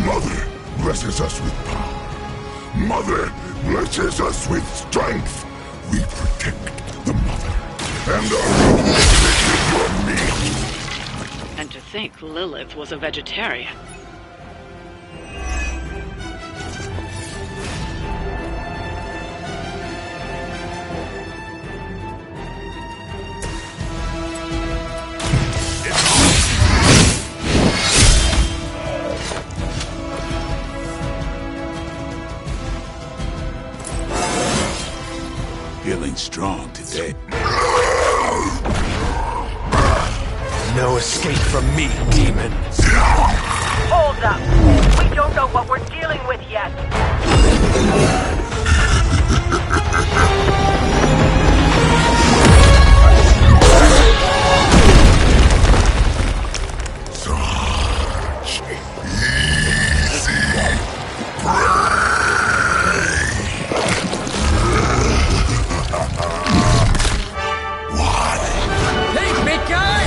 S1: Mother blesses us with power. Mother blesses us with strength. We protect the mother and are rewarded your meat.
S15: And to think Lilith was a vegetarian.
S18: Feeling strong today.
S13: No escape from me, demon.
S14: Hold up. We don't know what we're dealing with yet.
S1: Such easy prey. What?
S13: Hey, big guy!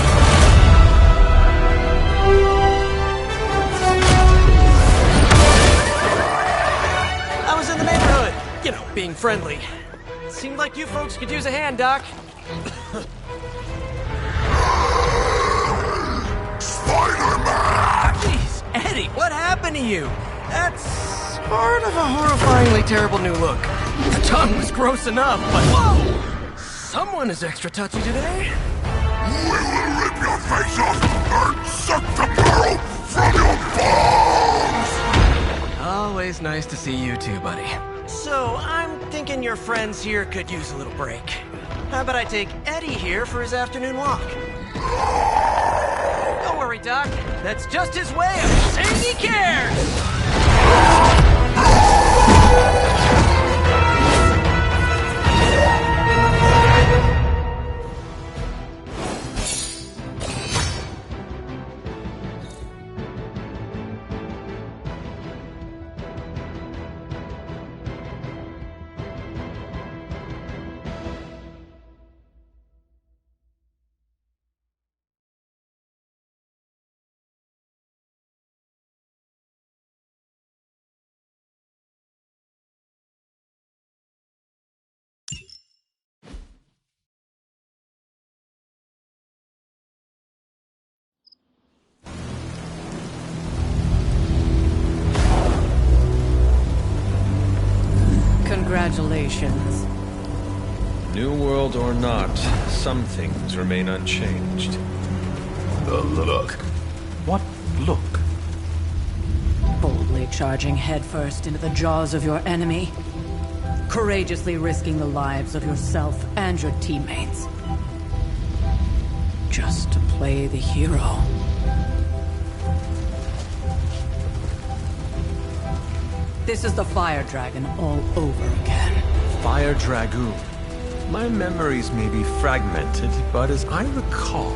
S13: I was in the neighborhood. You know, being friendly. Seemed like you folks could use a hand, Doc.
S1: Spider-Man!
S13: Jeez, Eddie, what happened to you? That's sort of a horrifyingly terrible new look. The tongue was gross enough, but whoa! Someone is extra touchy today.
S1: We will rip your face off and suck the marrow from your bones!
S13: Always nice to see you too, buddy. So, I'm thinking your friends here could use a little break. How about I take Eddie here for his afternoon walk? Don't worry, Doc. That's just his way of saying he cares! Congratulations.
S12: New world or not, some things remain unchanged.
S18: The look. What look?
S10: Boldly charging headfirst into the jaws of your enemy. Courageously risking the lives of yourself and your teammates. Just to play the hero. This is the Fire Dragon all over again.
S12: Fire Dragoon. My memories may be fragmented, but as I recall,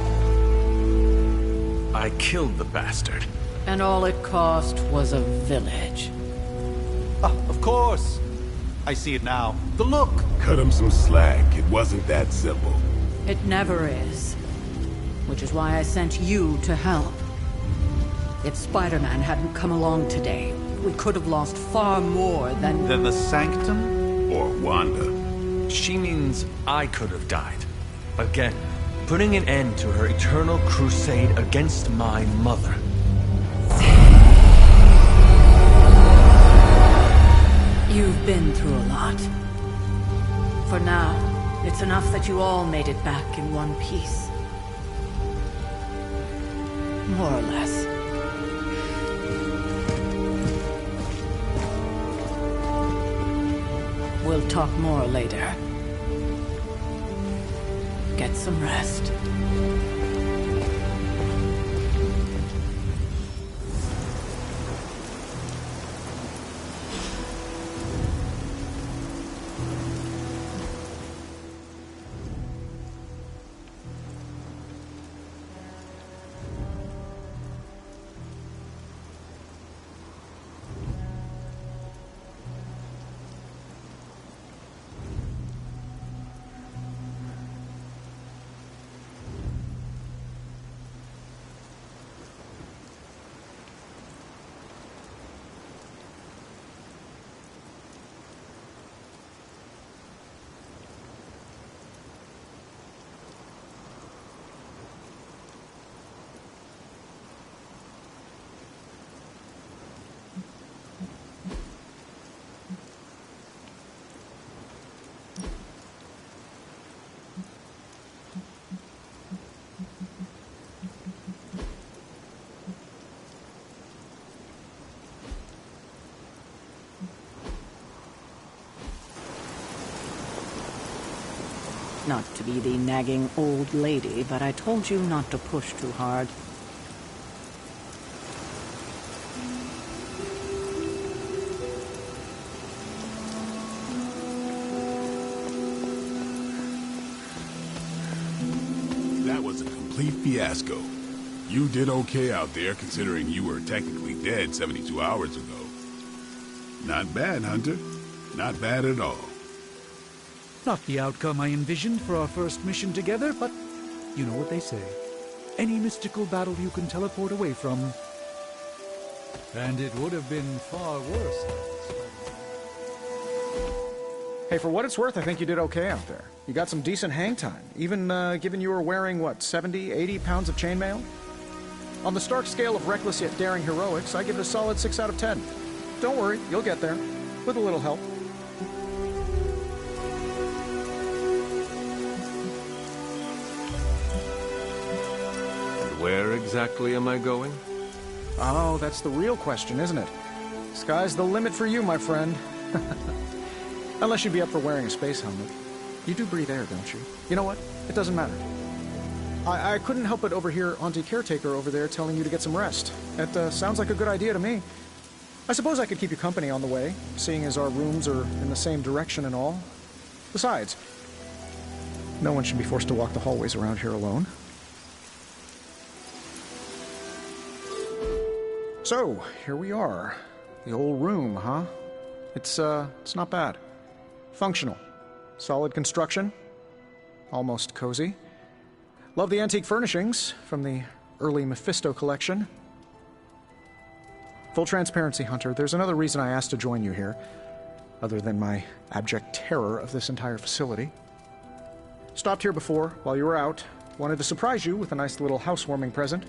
S12: I killed the bastard.
S10: And all it cost was a village.
S4: Of course. I see it now. The look.
S18: Cut him some slack. It wasn't that simple.
S10: It never is. Which is why I sent you to help. If Spider-Man hadn't come along today, we could have lost far more than...
S4: Than the Sanctum?
S18: Or Wanda.
S12: She means I could have died. Again, putting an end to her eternal crusade against my mother.
S10: You've been through a lot. For now, it's enough that you all made it back in one piece. More or less. We'll talk more later. Get some rest. Not to be the nagging old lady, but I told you not to push too hard.
S18: That was a complete fiasco. You did okay out there, considering you were technically dead 72 hours ago. Not bad, Hunter. Not bad at all.
S4: Not the outcome I envisioned for our first mission together, but you know what they say. Any mystical battle you can teleport away from. And it would have been far worse.
S5: Hey, for what it's worth, I think you did okay out there. You got some decent hang time, even given you were wearing, what, 70, 80 pounds of chainmail? On the Stark scale of reckless yet daring heroics, I give it a solid 6 out of 10. Don't worry, you'll get there, with a little help.
S12: Where exactly am I going?
S5: Oh, that's the real question, isn't it? Sky's the limit for you, my friend. Unless you'd be up for wearing a space helmet. You do breathe air, don't you? You know what? It doesn't matter. I couldn't help but overhear Auntie Caretaker over there telling you to get some rest. That sounds like a good idea to me. I suppose I could keep you company on the way, seeing as our rooms are in the same direction and all. Besides, no one should be forced to walk the hallways around here alone. So, here we are. The old room, huh? It's not bad. Functional. Solid construction. Almost cozy. Love the antique furnishings from the early Mephisto collection. Full transparency, Hunter, there's another reason I asked to join you here, other than my abject terror of this entire facility. Stopped here before, while you were out. Wanted to surprise you with a nice little housewarming present.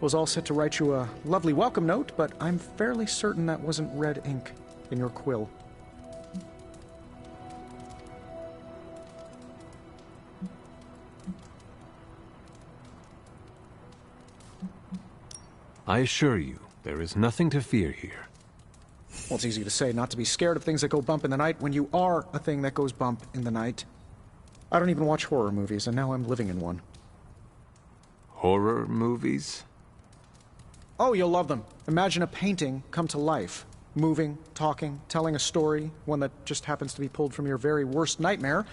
S5: Was all set to write you a lovely welcome note, but I'm fairly certain that wasn't red ink in your quill.
S12: I assure you, there is nothing to fear here.
S5: Well, it's easy to say not to be scared of things that go bump in the night when you are a thing that goes bump in the night. I don't even watch horror movies, and now I'm living in one.
S12: Horror movies?
S5: Oh, you'll love them. Imagine a painting come to life. Moving, talking, telling a story, one that just happens to be pulled from your very worst nightmare.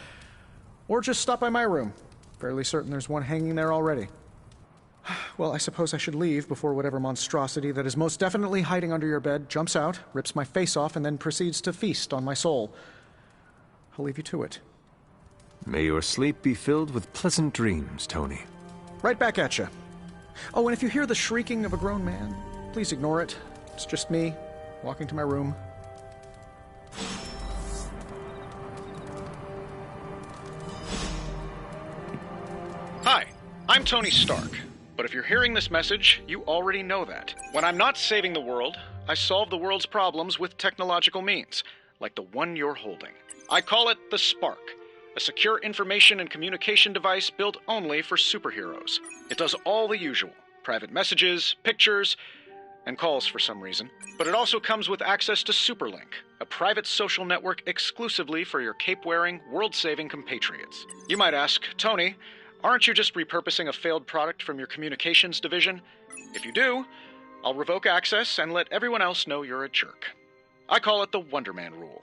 S5: Or just stop by my room. Fairly certain there's one hanging there already. Well, I suppose I should leave before whatever monstrosity that is most definitely hiding under your bed jumps out, rips my face off, and then proceeds to feast on my soul. I'll leave you to it.
S12: May your sleep be filled with pleasant dreams, Tony.
S5: Right back at you. Oh, and if you hear the shrieking of a grown man, please ignore it. It's just me, walking to my room. Hi, I'm Tony Stark. But if you're hearing this message, you already know that. When I'm not saving the world, I solve the world's problems with technological means, like the one you're holding. I call it the Spark, a secure information and communication device built only for superheroes. It does all the usual, private messages, pictures, and calls for some reason. But it also comes with access to Superlink, a private social network exclusively for your cape-wearing, world-saving compatriots. You might ask, Tony, aren't you just repurposing a failed product from your communications division? If you do, I'll revoke access and let everyone else know you're a jerk. I call it the Wonder Man rule.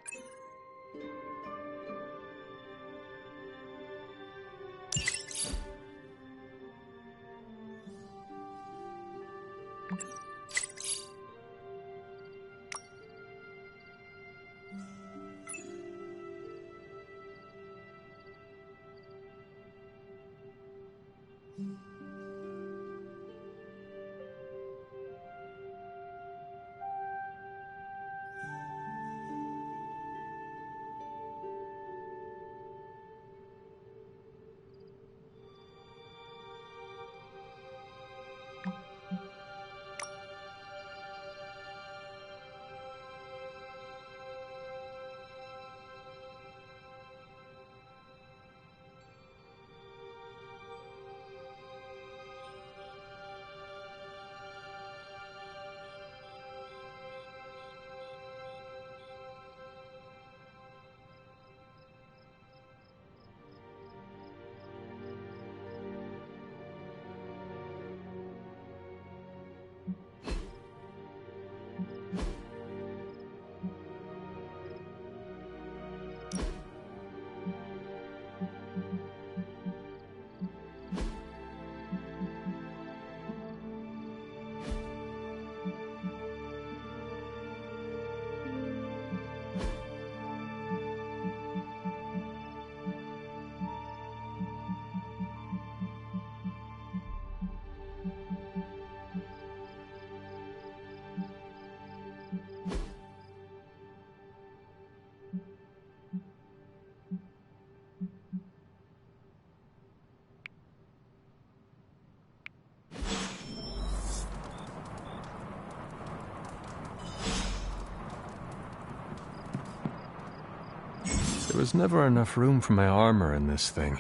S12: was never enough room for my armor in this thing.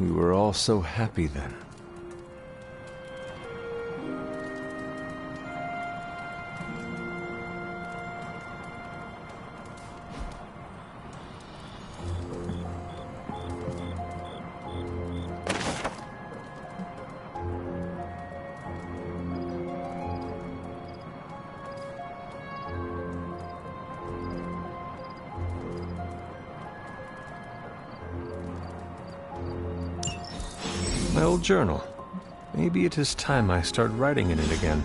S12: We were all so happy then. My old journal. Maybe it is time I start writing in it again.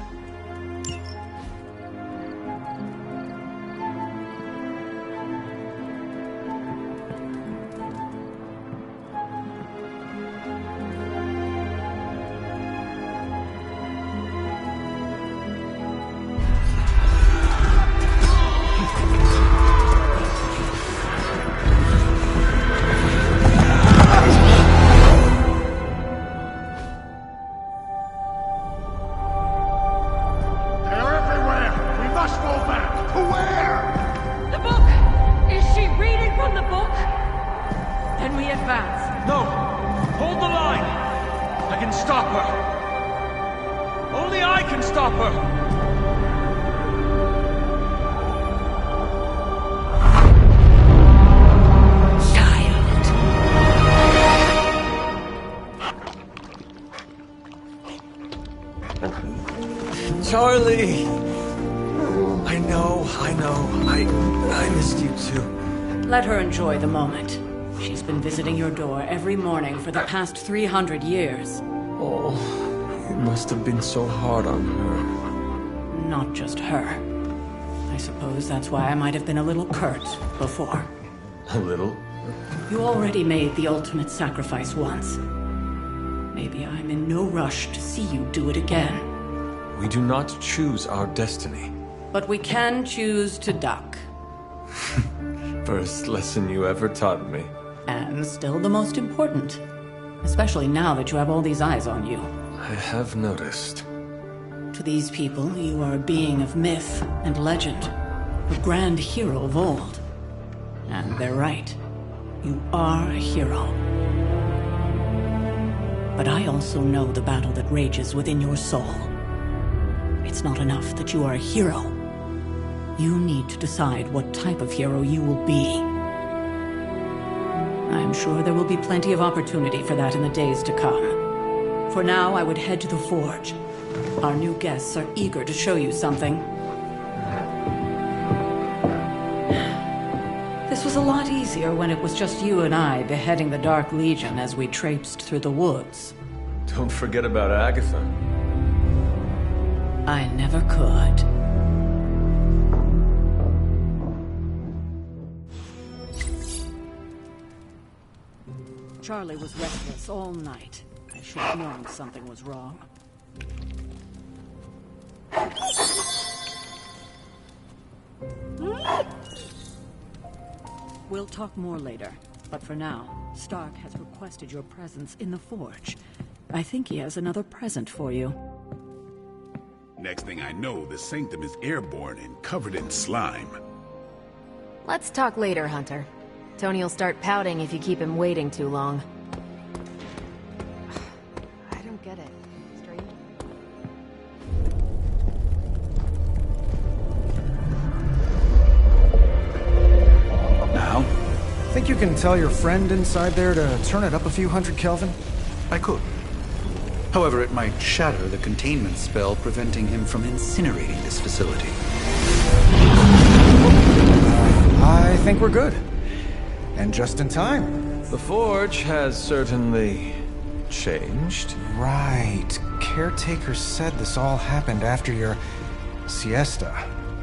S12: Charlie! I know. I missed you too.
S10: Let her enjoy the moment. She's been visiting your door every morning for the past 300 years.
S12: Oh, it must have been so hard on her.
S10: Not just her. I suppose that's why I might have been a little curt before.
S12: A little?
S10: You already made the ultimate sacrifice once. Maybe I'm in no rush to see you do it again.
S12: We do not choose our destiny.
S10: But we can choose to duck.
S12: First lesson you ever taught me.
S10: And still the most important. Especially now that you have all these eyes on you.
S12: I have noticed.
S10: To these people, you are a being of myth and legend. A grand hero of old. And they're right. You are a hero. But I also know the battle that rages within your soul. It's not enough that you are a hero. You need to decide what type of hero you will be. I'm sure there will be plenty of opportunity for that in the days to come. For now, I would head to the forge. Our new guests are eager to show you something. This was a lot easier when it was just you and I beheading the Dark Legion as we traipsed through the woods.
S12: Don't forget about Agatha.
S10: I never could. Charlie was restless all night. I should have known something was wrong. We'll talk more later, but for now, Stark has requested your presence in the Forge. I think he has another present for you.
S18: Next thing I know, the Sanctum is airborne and covered in slime.
S9: Let's talk later, Hunter. Tony will start pouting if you keep him waiting too long. I don't get it. Strange.
S4: Now?
S5: Think you can tell your friend inside there to turn it up a few hundred Kelvin?
S4: I could. However, it might shatter the containment spell preventing him from incinerating this facility.
S5: I think we're good. And just in time.
S12: The Forge has certainly changed.
S5: Right. Caretaker said this all happened after your siesta.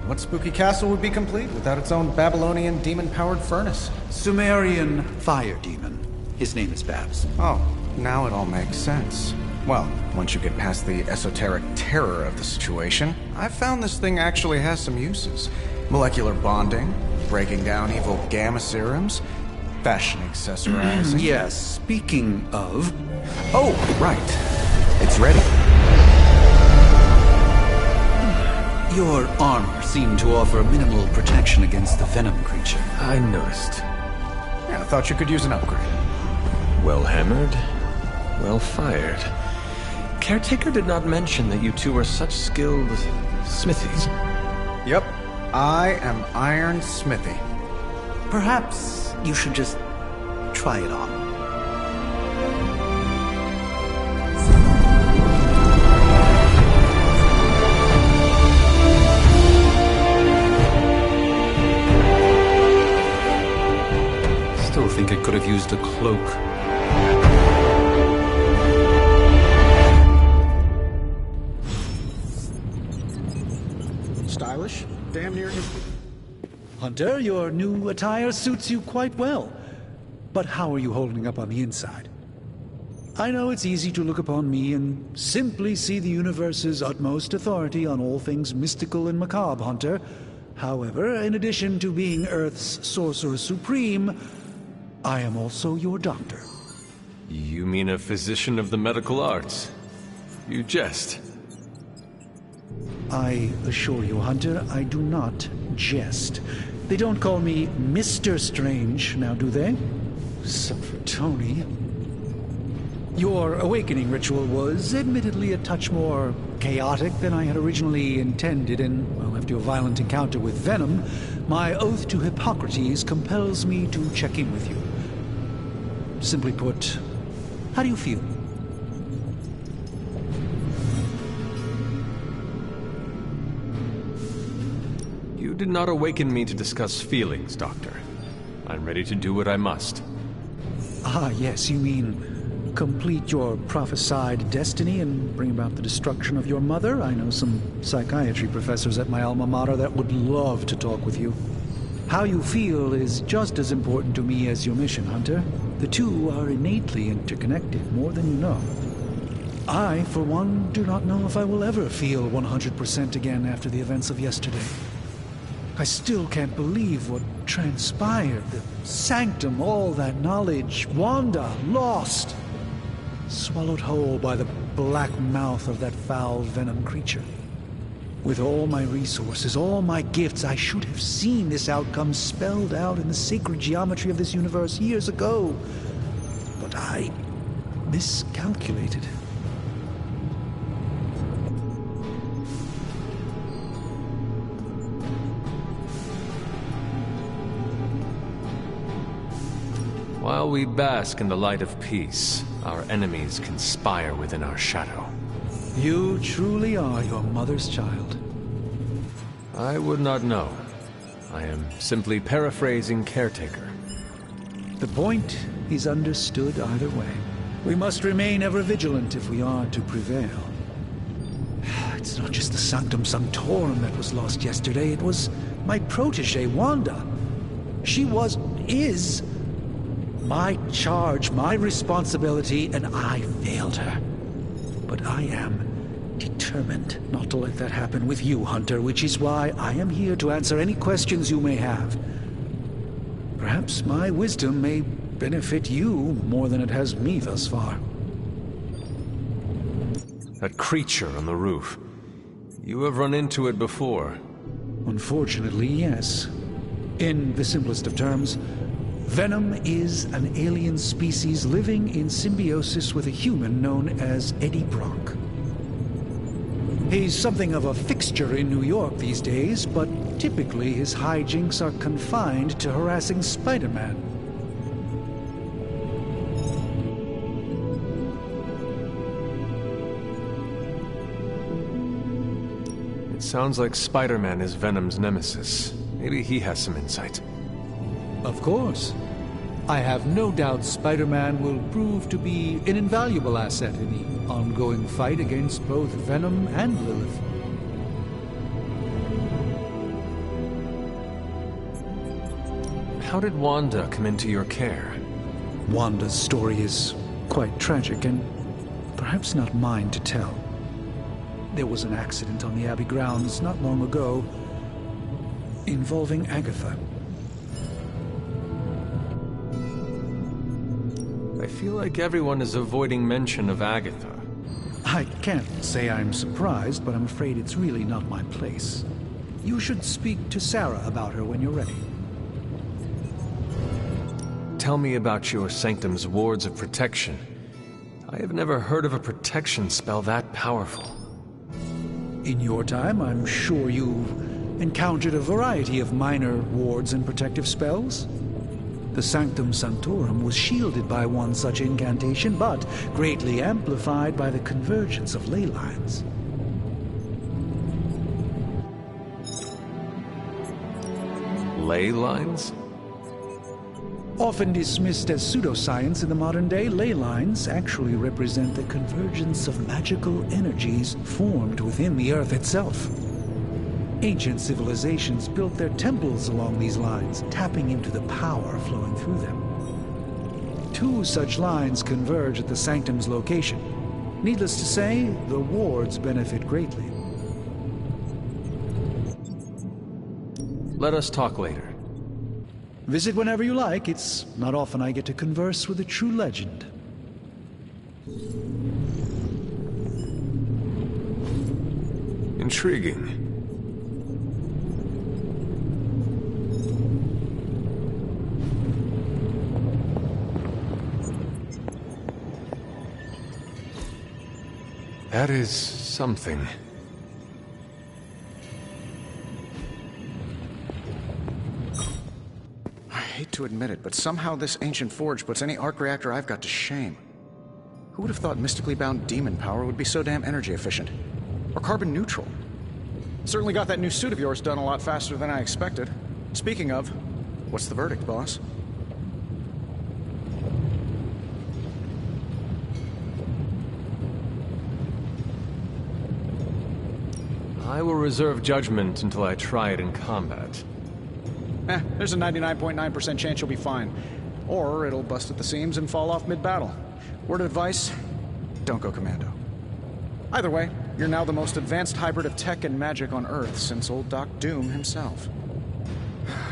S5: What spooky castle would be complete without its own Babylonian demon-powered furnace?
S4: Sumerian fire demon. His name is Babs.
S5: Oh, now it all makes sense. Well, once you get past the esoteric terror of the situation, I've found this thing actually has some uses. Molecular bonding, breaking down evil gamma serums, fashion accessorizing.
S4: Yes, speaking of...
S5: Oh, right. It's ready.
S4: Your armor seemed to offer minimal protection against the venom creature.
S12: I noticed.
S5: Yeah, I thought you could use an upgrade.
S12: Well hammered, well fired. Caretaker did not mention that you two were such skilled smithies.
S5: Yep, I am Iron Smithy.
S4: Perhaps you should just try it on. Still think it could have used a cloak.
S5: Stylish, damn near instant.
S4: Hunter, your new attire suits you quite well. But how are you holding up on the inside? I know it's easy to look upon me and simply see the universe's utmost authority on all things mystical and macabre, Hunter. However, in addition to being Earth's Sorcerer Supreme, I am also your doctor.
S12: You mean a physician of the medical arts? You jest.
S4: I assure you, Hunter, I do not jest. They don't call me Mr. Strange, now do they? Except for Tony. Your awakening ritual was admittedly a touch more chaotic than I had originally intended, and, well, after a violent encounter with Venom, my oath to Hippocrates compels me to check in with you. Simply put, how do you feel?
S12: You did not awaken me to discuss feelings, Doctor. I'm ready to do what I must.
S4: Ah, yes, you mean complete your prophesied destiny and bring about the destruction of your mother? I know some psychiatry professors at my alma mater that would love to talk with you. How you feel is just as important to me as your mission, Hunter. The two are innately interconnected, more than you know. I, for one, do not know if I will ever feel 100% again after the events of yesterday. I still can't believe what transpired. The Sanctum, all that knowledge, Wanda, lost. Swallowed whole by the black mouth of that foul venom creature. With all my resources, all my gifts, I should have seen this outcome spelled out in the sacred geometry of this universe years ago. But I miscalculated.
S12: While we bask in the light of peace, our enemies conspire within our shadow.
S4: You truly are your mother's child.
S12: I would not know. I am simply paraphrasing Caretaker.
S4: The point is understood either way. We must remain ever vigilant if we are to prevail. It's not just the Sanctum Sanctorum that was lost yesterday, it was my protege, Wanda. She is my charge, my responsibility, and I failed her. But I am determined not to let that happen with you, Hunter, which is why I am here to answer any questions you may have. Perhaps my wisdom may benefit you more than it has me thus far.
S12: That creature on the roof. You have run into it before.
S4: Unfortunately, yes. In the simplest of terms, Venom is an alien species living in symbiosis with a human known as Eddie Brock. He's something of a fixture in New York these days, but typically his hijinks are confined to harassing Spider-Man.
S12: It sounds like Spider-Man is Venom's nemesis. Maybe he has some insight.
S4: Of course. I have no doubt Spider-Man will prove to be an invaluable asset in the ongoing fight against both Venom and Lilith.
S12: How did Wanda come into your care?
S4: Wanda's story is quite tragic and perhaps not mine to tell. There was an accident on the Abbey grounds not long ago involving Agatha.
S12: I feel like everyone is avoiding mention of Agatha.
S4: I can't say I'm surprised, but I'm afraid it's really not my place. You should speak to Sarah about her when you're ready.
S12: Tell me about your Sanctum's wards of protection. I have never heard of a protection spell that powerful.
S4: In your time, I'm sure you've encountered a variety of minor wards and protective spells. The Sanctum Sanctorum was shielded by one such incantation, but greatly amplified by the convergence of ley lines.
S12: Ley lines?
S4: Often dismissed as pseudoscience in the modern day, ley lines actually represent the convergence of magical energies formed within the Earth itself. Ancient civilizations built their temples along these lines, tapping into the power flowing through them. 2 such lines converge at the Sanctum's location. Needless to say, the wards benefit greatly.
S12: Let us talk later.
S4: Visit whenever you like. It's not often I get to converse with a true legend.
S12: Intriguing. That is something.
S5: I hate to admit it, but somehow this ancient forge puts any arc reactor I've got to shame. Who would have thought mystically bound demon power would be so damn energy efficient? Or carbon neutral? Certainly got that new suit of yours done a lot faster than I expected. Speaking of, what's the verdict, boss?
S12: I will reserve judgment until I try it in combat.
S5: There's a 99.9% chance you'll be fine. Or it'll bust at the seams and fall off mid-battle. Word of advice, don't go commando. Either way, you're now the most advanced hybrid of tech and magic on Earth since old Doc Doom himself.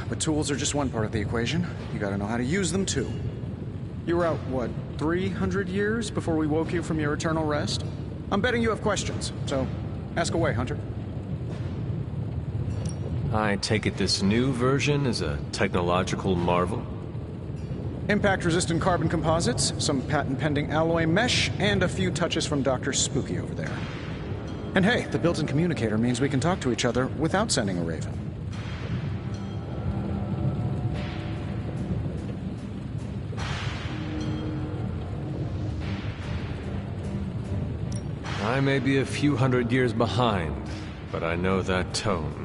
S5: But tools are just one part of the equation. You gotta know how to use them too. You were out, what, 300 years before we woke you from your eternal rest? I'm betting you have questions, so ask away, Hunter.
S12: I take it this new version is a technological marvel?
S5: Impact-resistant carbon composites, some patent-pending alloy mesh, and a few touches from Dr. Spooky over there. And hey, the built-in communicator means we can talk to each other without sending a raven.
S12: I may be a few hundred years behind, but I know that tone.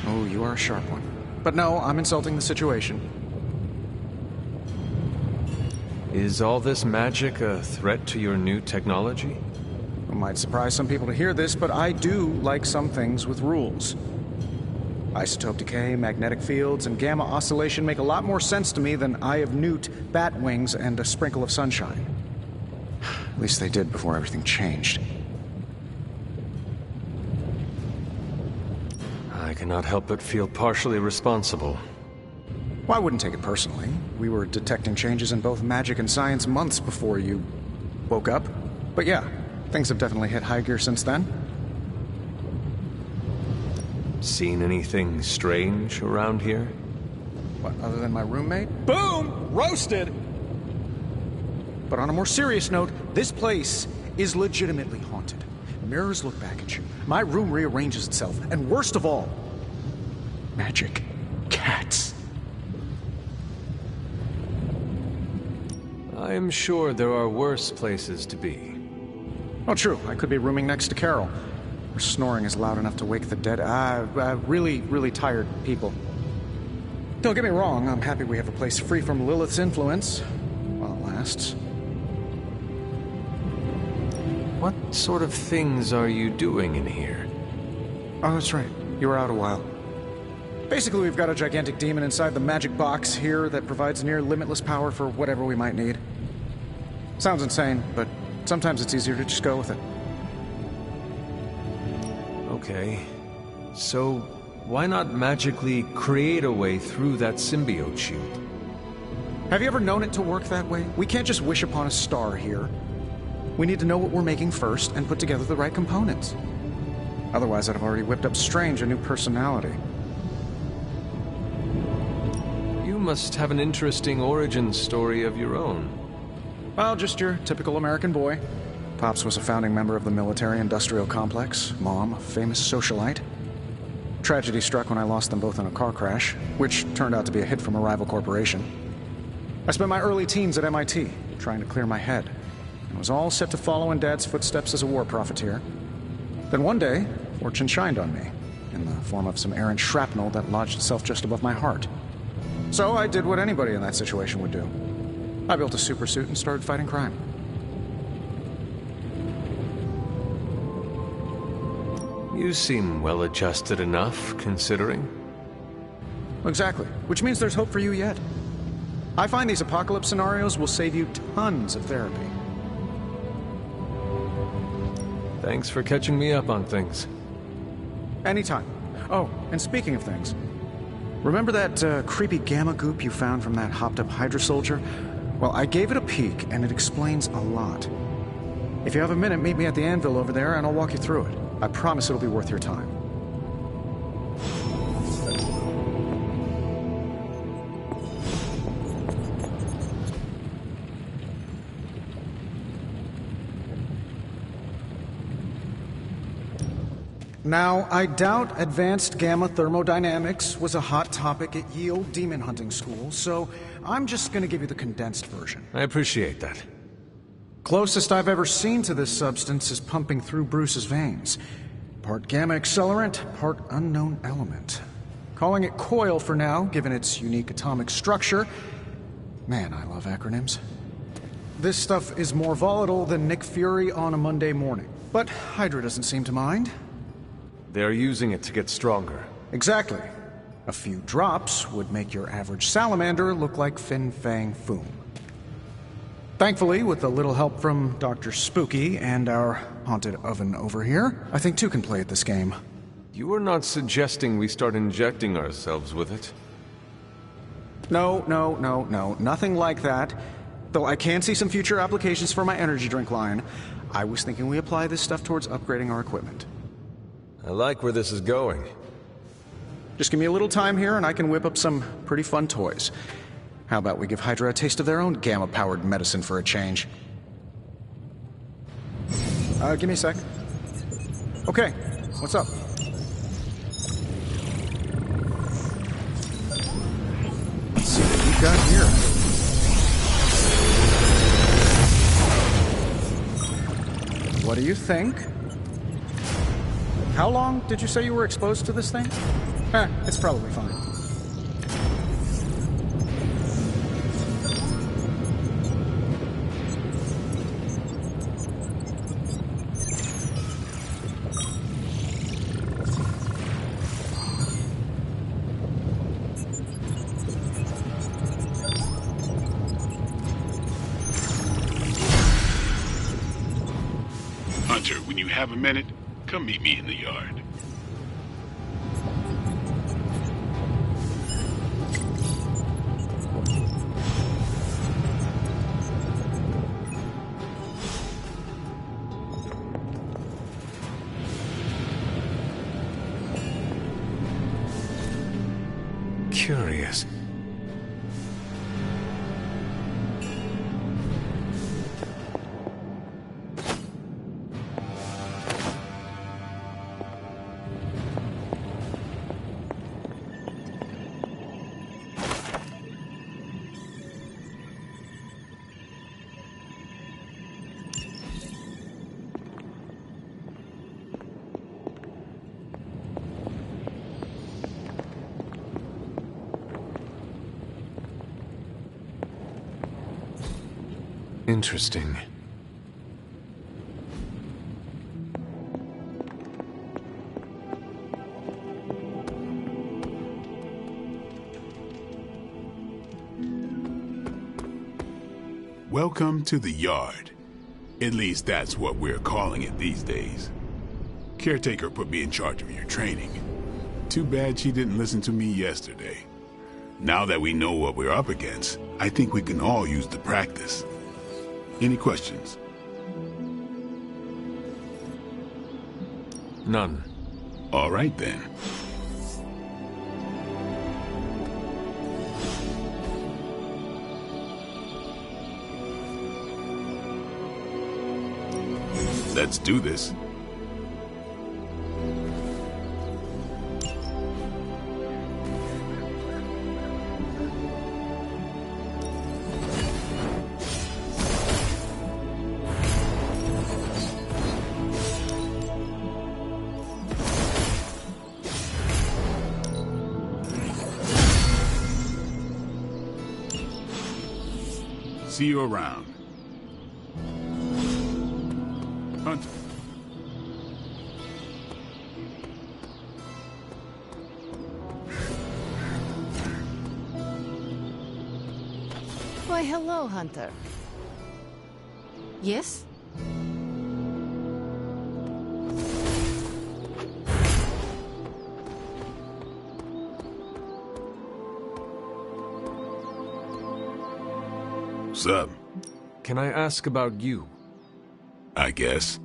S5: Oh, you are a sharp one. But no, I'm insulting the situation.
S12: Is all this magic a threat to your new technology?
S5: It might surprise some people to hear this, but I do like some things with rules. Isotope decay, magnetic fields, and gamma oscillation make a lot more sense to me than Eye of Newt, bat wings, and a sprinkle of sunshine. At least they did before everything changed.
S12: cannot help but feel partially responsible.
S5: Well, I wouldn't take it personally. We were detecting changes in both magic and science months before you woke up. But yeah, things have definitely hit high gear since then.
S12: Seen anything strange around here?
S5: What, other than my roommate? Boom! Roasted! But on a more serious note, this place is legitimately haunted. Mirrors look back at you. My room rearranges itself. And worst of all, magic cats.
S12: I am sure there are worse places to be.
S5: Oh, true. I could be rooming next to Carol. Her snoring is loud enough to wake the dead. Really tired people. Don't get me wrong, I'm happy we have a place free from Lilith's influence. While it lasts.
S12: What sort of things are you doing in here?
S5: Oh, that's right. You were out a while. Basically, we've got a gigantic demon inside the magic box here that provides near limitless power for whatever we might need. Sounds insane, but sometimes it's easier to just go with it.
S12: Okay. So, why not magically create a way through that symbiote shield?
S5: Have you ever known it to work that way? We can't just wish upon a star here. We need to know what we're making first and put together the right components. Otherwise, I'd have already whipped up Strange a new personality.
S12: You must have an interesting origin story of your own.
S5: Well, just your typical American boy. Pops was a founding member of the military-industrial complex. Mom, a famous socialite. Tragedy struck when I lost them both in a car crash, which turned out to be a hit from a rival corporation. I spent my early teens at MIT, trying to clear my head, and was all set to follow in Dad's footsteps as a war profiteer. Then one day, fortune shined on me, in the form of some errant shrapnel that lodged itself just above my heart. So I did what anybody in that situation would do. I built a supersuit and started fighting crime.
S12: You seem well-adjusted enough, considering.
S5: Exactly, which means there's hope for you yet. I find these apocalypse scenarios will save you tons of therapy.
S12: Thanks for catching me up on things.
S5: Anytime. Oh, and speaking of things, remember that creepy gamma goop you found from that hopped-up Hydra soldier? Well, I gave it a peek, and it explains a lot. If you have a minute, meet me at the anvil over there, and I'll walk you through it. I promise it'll be worth your time. Now, I doubt advanced gamma thermodynamics was a hot topic at Yield Demon Hunting School, so I'm just gonna give you the condensed version.
S12: I appreciate that.
S5: Closest I've ever seen to this substance is pumping through Bruce's veins. Part gamma accelerant, part unknown element. Calling it coil for now, given its unique atomic structure. Man, I love acronyms. This stuff is more volatile than Nick Fury on a Monday morning. But Hydra doesn't seem to mind.
S12: They're using it to get stronger.
S5: Exactly. A few drops would make your average salamander look like Fin Fang Foom. Thankfully, with a little help from Dr. Spooky and our haunted oven over here, I think two can play at this game.
S12: You are not suggesting we start injecting ourselves with it?
S5: No, nothing like that. Though I can see some future applications for my energy drink line. I was thinking we apply this stuff towards upgrading our equipment.
S12: I like where this is going.
S5: Just give me a little time here and I can whip up some pretty fun toys. How about we give Hydra a taste of their own gamma-powered medicine for a change? Give me a sec. Okay, what's up? Let's see what we've got here. What do you think? How long did you say you were exposed to this thing? It's probably fine.
S18: Hunter, when you have a minute, come meet me in the yard.
S12: Curious. Interesting.
S18: Welcome to the yard. At least that's what we're calling it these days. Caretaker put me in charge of your training. Too bad she didn't listen to me yesterday. Now that we know what we're up against, I think we can all use the practice. Any questions?
S12: None.
S18: All right then. Let's do this. See you around. Hunter.
S9: Why, hello, Hunter. Yes?
S18: What's up?
S12: Can I ask about you?
S18: I guess.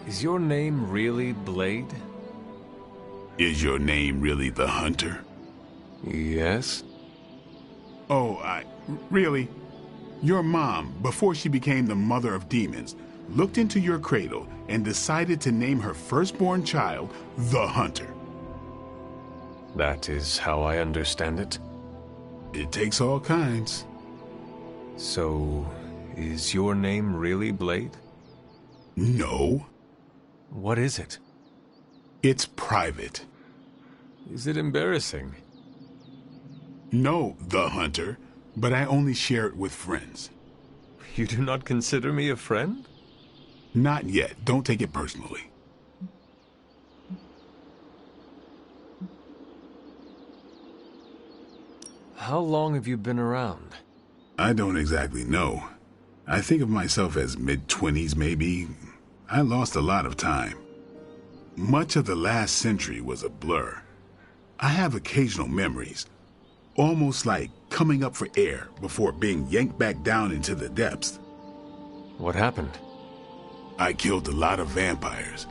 S12: Is your name really Blade?
S18: Is your name really the Hunter?
S12: Yes.
S18: Oh, really? Your mom, before she became the mother of demons, looked into your cradle and decided to name her firstborn child the Hunter.
S12: That is how I understand it.
S18: It takes all kinds.
S12: So, is your name really Blade?
S18: No.
S12: What is it?
S18: It's private.
S12: Is it embarrassing?
S18: No, the Hunter, but I only share it with friends.
S12: You do not consider me a friend?
S18: Not yet. Don't take it personally.
S12: How long have you been around?
S18: I don't exactly know. I think of myself as mid-20s, maybe. I lost a lot of time. Much of the last century was a blur. I have occasional memories, almost like coming up for air before being yanked back down into the depths.
S12: What happened?
S18: I killed a lot of vampires.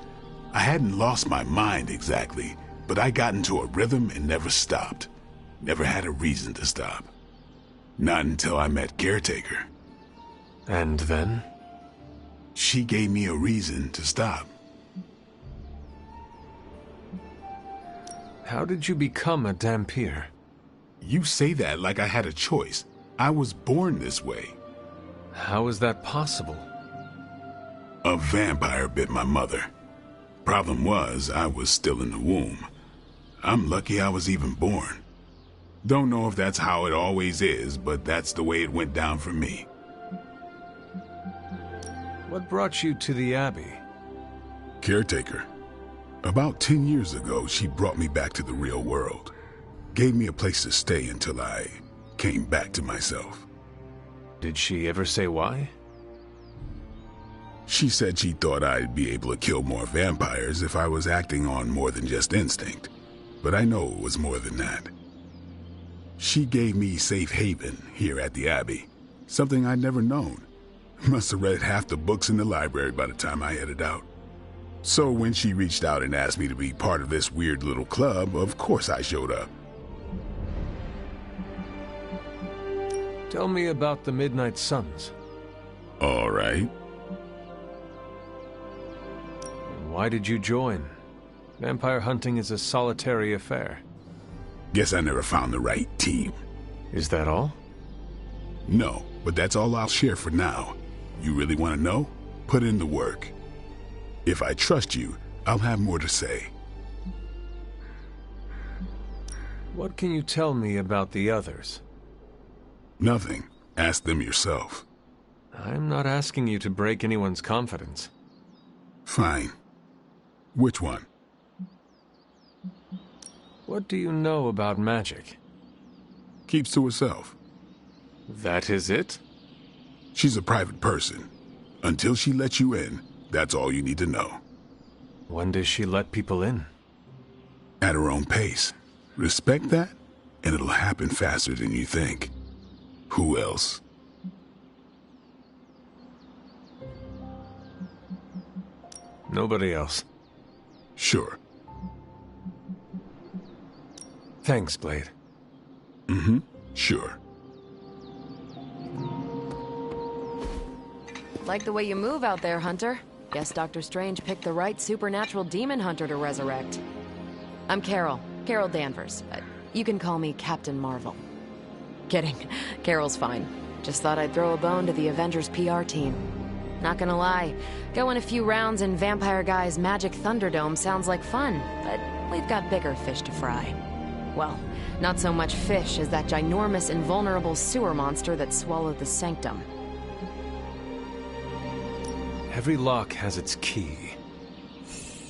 S18: I hadn't lost my mind exactly, but I got into a rhythm and never stopped. Never had a reason to stop. Not until I met Caretaker.
S12: And then?
S18: She gave me a reason to stop.
S12: How did you become a Dhampir?
S18: You say that like I had a choice. I was born this way.
S12: How is that possible?
S18: A vampire bit my mother. Problem was, I was still in the womb. I'm lucky I was even born. Don't know if that's how it always is, but that's the way it went down for me.
S12: What brought you to the Abbey?
S18: Caretaker. About 10 years ago, she brought me back to the real world. Gave me a place to stay until I came back to myself.
S12: Did she ever say why?
S18: She said she thought I'd be able to kill more vampires if I was acting on more than just instinct. But I know it was more than that. She gave me safe haven here at the Abbey, something I'd never known. Must have read half the books in the library by the time I headed out. So when she reached out and asked me to be part of this weird little club, of course I showed up.
S12: Tell me about the Midnight Suns.
S18: All right.
S12: Why did you join? Vampire hunting is a solitary affair.
S18: Guess I never found the right team.
S12: Is that all?
S18: No, but that's all I'll share for now. You really want to know? Put in the work. If I trust you, I'll have more to say.
S12: What can you tell me about the others?
S18: Nothing. Ask them yourself.
S12: I'm not asking you to break anyone's confidence.
S18: Fine. Which one?
S12: What do you know about magic?
S18: Keeps to herself.
S12: That is it?
S18: She's a private person. Until she lets you in, that's all you need to know.
S12: When does she let people in?
S18: At her own pace. Respect that, and it'll happen faster than you think. Who else?
S12: Nobody else.
S18: Sure.
S12: Thanks, Blade.
S18: Mm-hmm. Sure.
S9: Like the way you move out there, Hunter. Guess Dr. Strange picked the right supernatural demon hunter to resurrect. I'm Carol. Carol Danvers. You can call me Captain Marvel. Kidding. Carol's fine. Just thought I'd throw a bone to the Avengers PR team. Not gonna lie, going a few rounds in Vampire Guy's Magic Thunderdome sounds like fun, but we've got bigger fish to fry. Well, not so much fish as that ginormous invulnerable sewer monster that swallowed the Sanctum.
S12: Every lock has its key.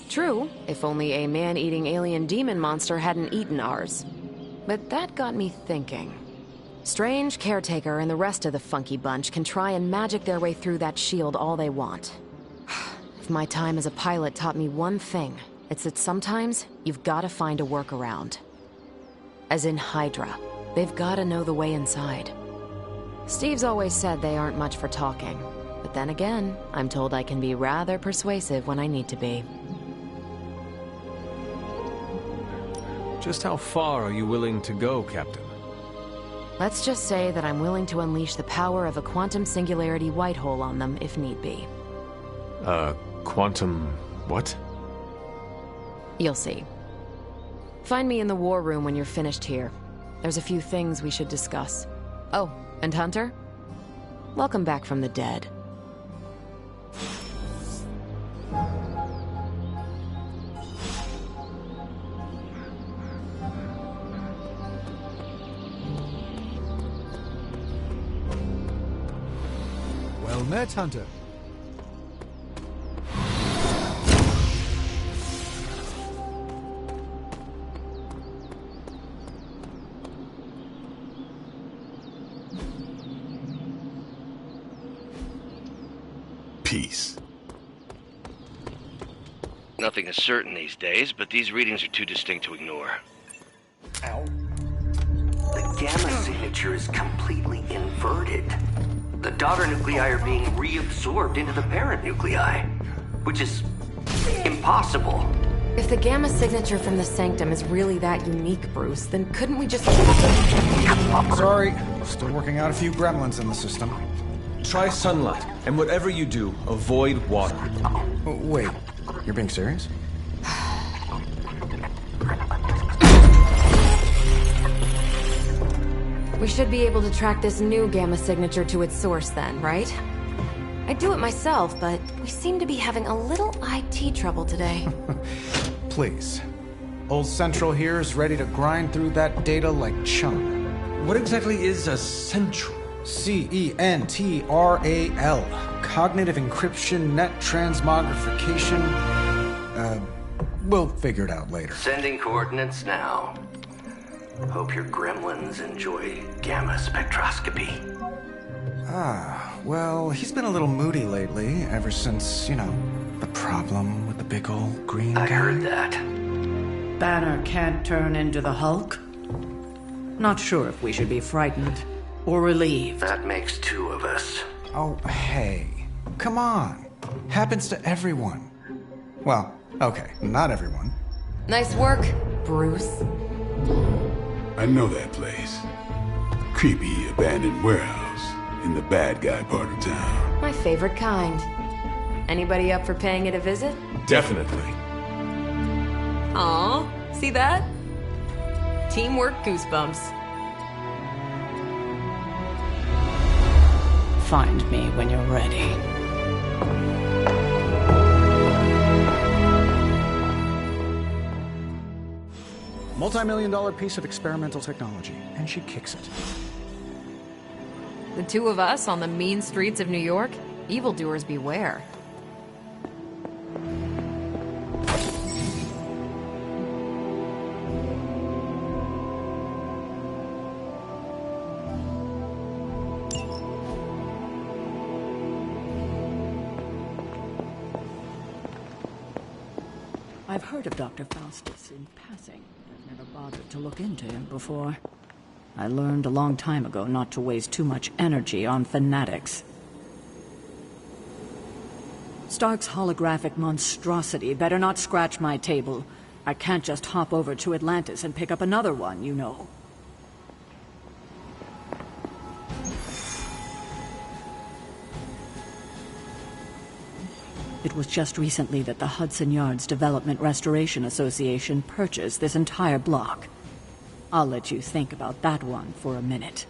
S9: True, if only a man-eating alien demon monster hadn't eaten ours. But that got me thinking. Strange, Caretaker, and the rest of the funky bunch can try and magic their way through that shield all they want. If my time as a pilot taught me one thing, it's that sometimes you've gotta find a workaround. As in Hydra. They've gotta know the way inside. Steve's always said they aren't much for talking. But then again, I'm told I can be rather persuasive when I need to be.
S12: Just how far are you willing to go, Captain?
S9: Let's just say that I'm willing to unleash the power of a quantum singularity white hole on them if need be.
S12: Quantum... what?
S9: You'll see. Find me in the war room when you're finished here. There's a few things we should discuss. Oh, and Hunter? Welcome back from the dead.
S16: Well met, Hunter.
S18: Peace.
S19: Nothing is certain these days, but these readings are too distinct to ignore.
S20: Ow. The gamma signature is completely inverted. The daughter nuclei are being reabsorbed into the parent nuclei, which is impossible.
S9: If the gamma signature from the Sanctum is really that unique, Bruce, then couldn't we just...
S5: Sorry, still working out a few gremlins in the system.
S21: Try sunlight, and whatever you do, avoid water.
S5: Wait, you're being serious?
S9: We should be able to track this new gamma signature to its source then, right? I'd do it myself, but we seem to be having a little IT trouble today.
S5: Please. Old Central here is ready to grind through that data like chum.
S21: What exactly is a Central?
S5: CENTRAL. Cognitive encryption, net transmogrification. We'll figure it out later.
S20: Sending coordinates now. Hope your gremlins enjoy gamma spectroscopy.
S5: Well, he's been a little moody lately, ever since, the problem with the big old green guy.
S20: I heard that.
S15: Banner can't turn into the Hulk? Not sure if we should be frightened or relieved.
S20: That makes two of us.
S5: Oh, hey. Come on. Happens to everyone. Well, okay, not everyone.
S9: Nice work, Bruce.
S18: I know that place. Creepy, abandoned warehouse in the bad guy part of town.
S9: My favorite kind. Anybody up for paying it a visit?
S21: Definitely.
S9: Aw, see that? Teamwork goosebumps.
S15: Find me when you're ready.
S5: Multi-million-dollar piece of experimental technology, and she kicks it.
S9: The two of us on the mean streets of New York? Evildoers beware.
S10: I've heard of Dr. Faustus in passing. I've never bothered to look into him before. I learned a long time ago not to waste too much energy on fanatics. Stark's holographic monstrosity better not scratch my table. I can't just hop over to Atlantis and pick up another one, you know. It was just recently that the Hudson Yards Development Restoration Association purchased this entire block. I'll let you think about that one for a minute.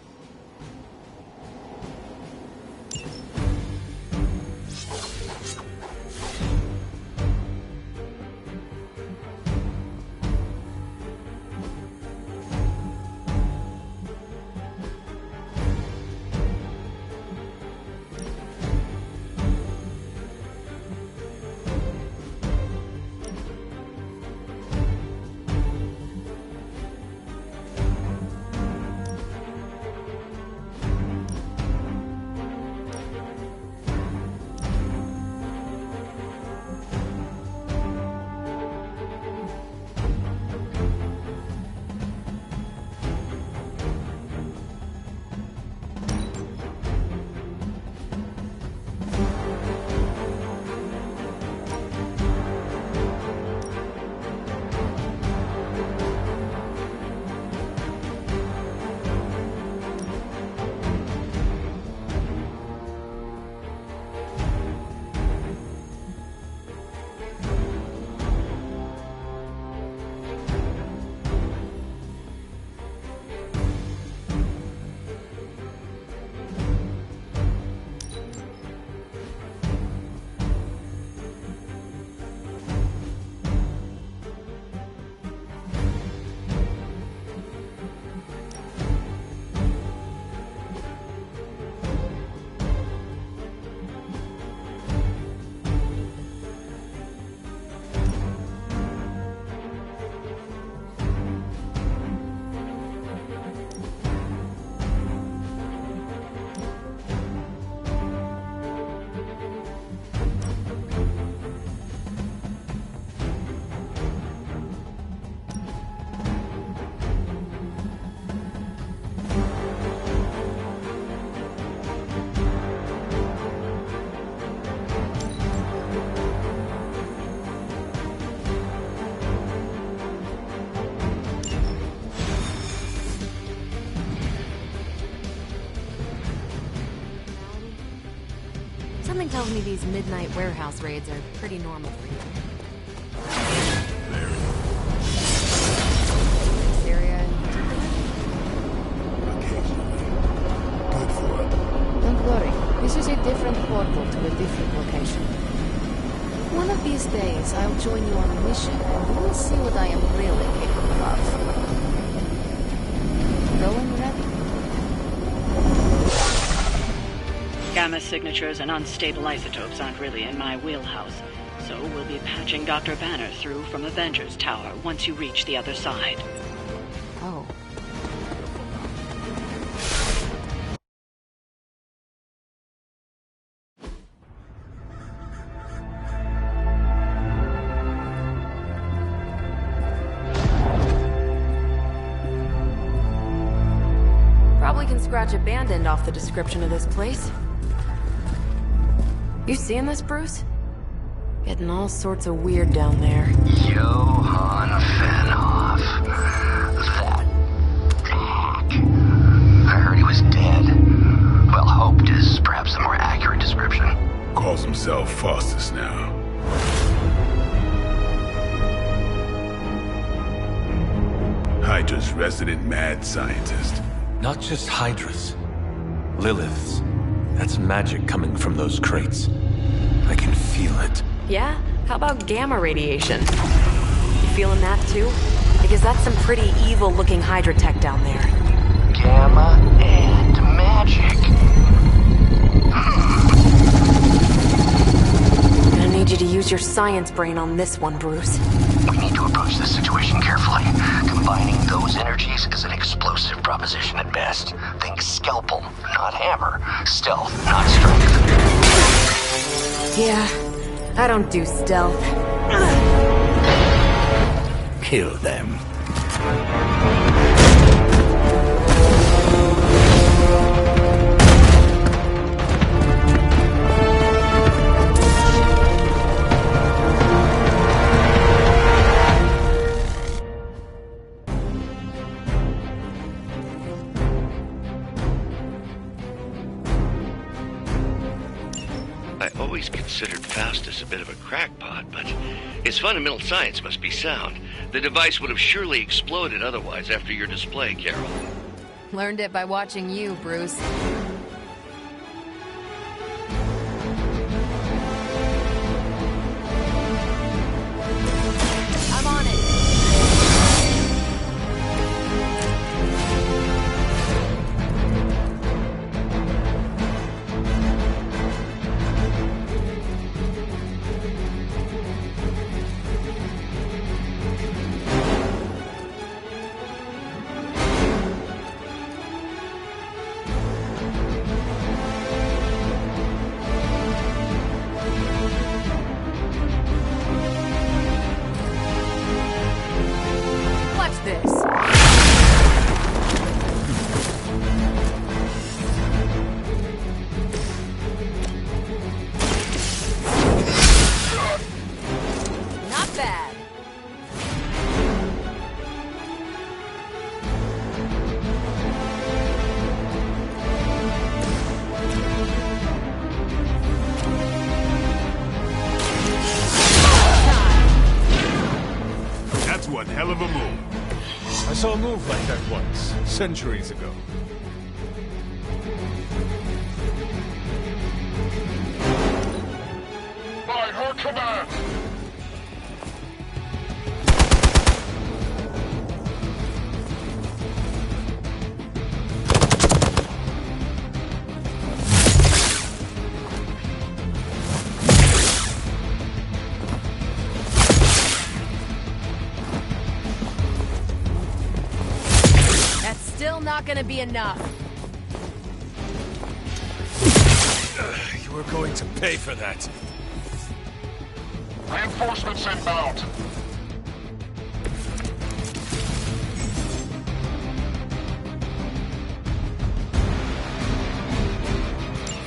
S9: Something tells me these midnight warehouse raids are pretty normal for you. This area in particular?
S18: Occasionally. Good for it.
S7: Don't worry. This is a different portal to a different location. One of these days, I'll join you on a mission, and you will see what I am really capable of. Going ready?
S15: Gamma signatures and unstable isotopes aren't really in my wheelhouse, so we'll be patching Dr. Banner through from Avengers Tower once you reach the other side.
S9: Oh. Probably can scratch abandoned off the description of this place. You seeing this, Bruce? Getting all sorts of weird down there.
S20: Johann Fenhoff. That hack. I heard he was dead. Well, hoped is perhaps a more accurate description.
S18: Calls himself Faustus now. Hydra's resident mad scientist.
S21: Not just Hydra's. Lilith's. That's magic coming from those crates. I can feel it.
S9: Yeah? How about gamma radiation? You feeling that too? Because that's some pretty evil-looking Hydra tech down there.
S20: Gamma and magic.
S9: Gonna need you to use your science brain on this one, Bruce.
S20: We need to approach this situation carefully. Combining those energies is an explosive proposition at best. Think scalpel, not hammer. Stealth, not strength.
S9: Yeah, I don't do stealth.
S2: Kill them.
S19: I always considered Faustus a bit of a crackpot, but his fundamental science must be sound. The device would have surely exploded otherwise after your display, Carol.
S8: Learned it by watching you, Bruce. I'm on it. Watch this. Not bad.
S18: That's one hell of a move.
S16: I saw a move like that once, centuries ago.
S1: By her command!
S8: That's still not gonna be enough.
S16: You were going to pay for that.
S1: Reinforcements inbound.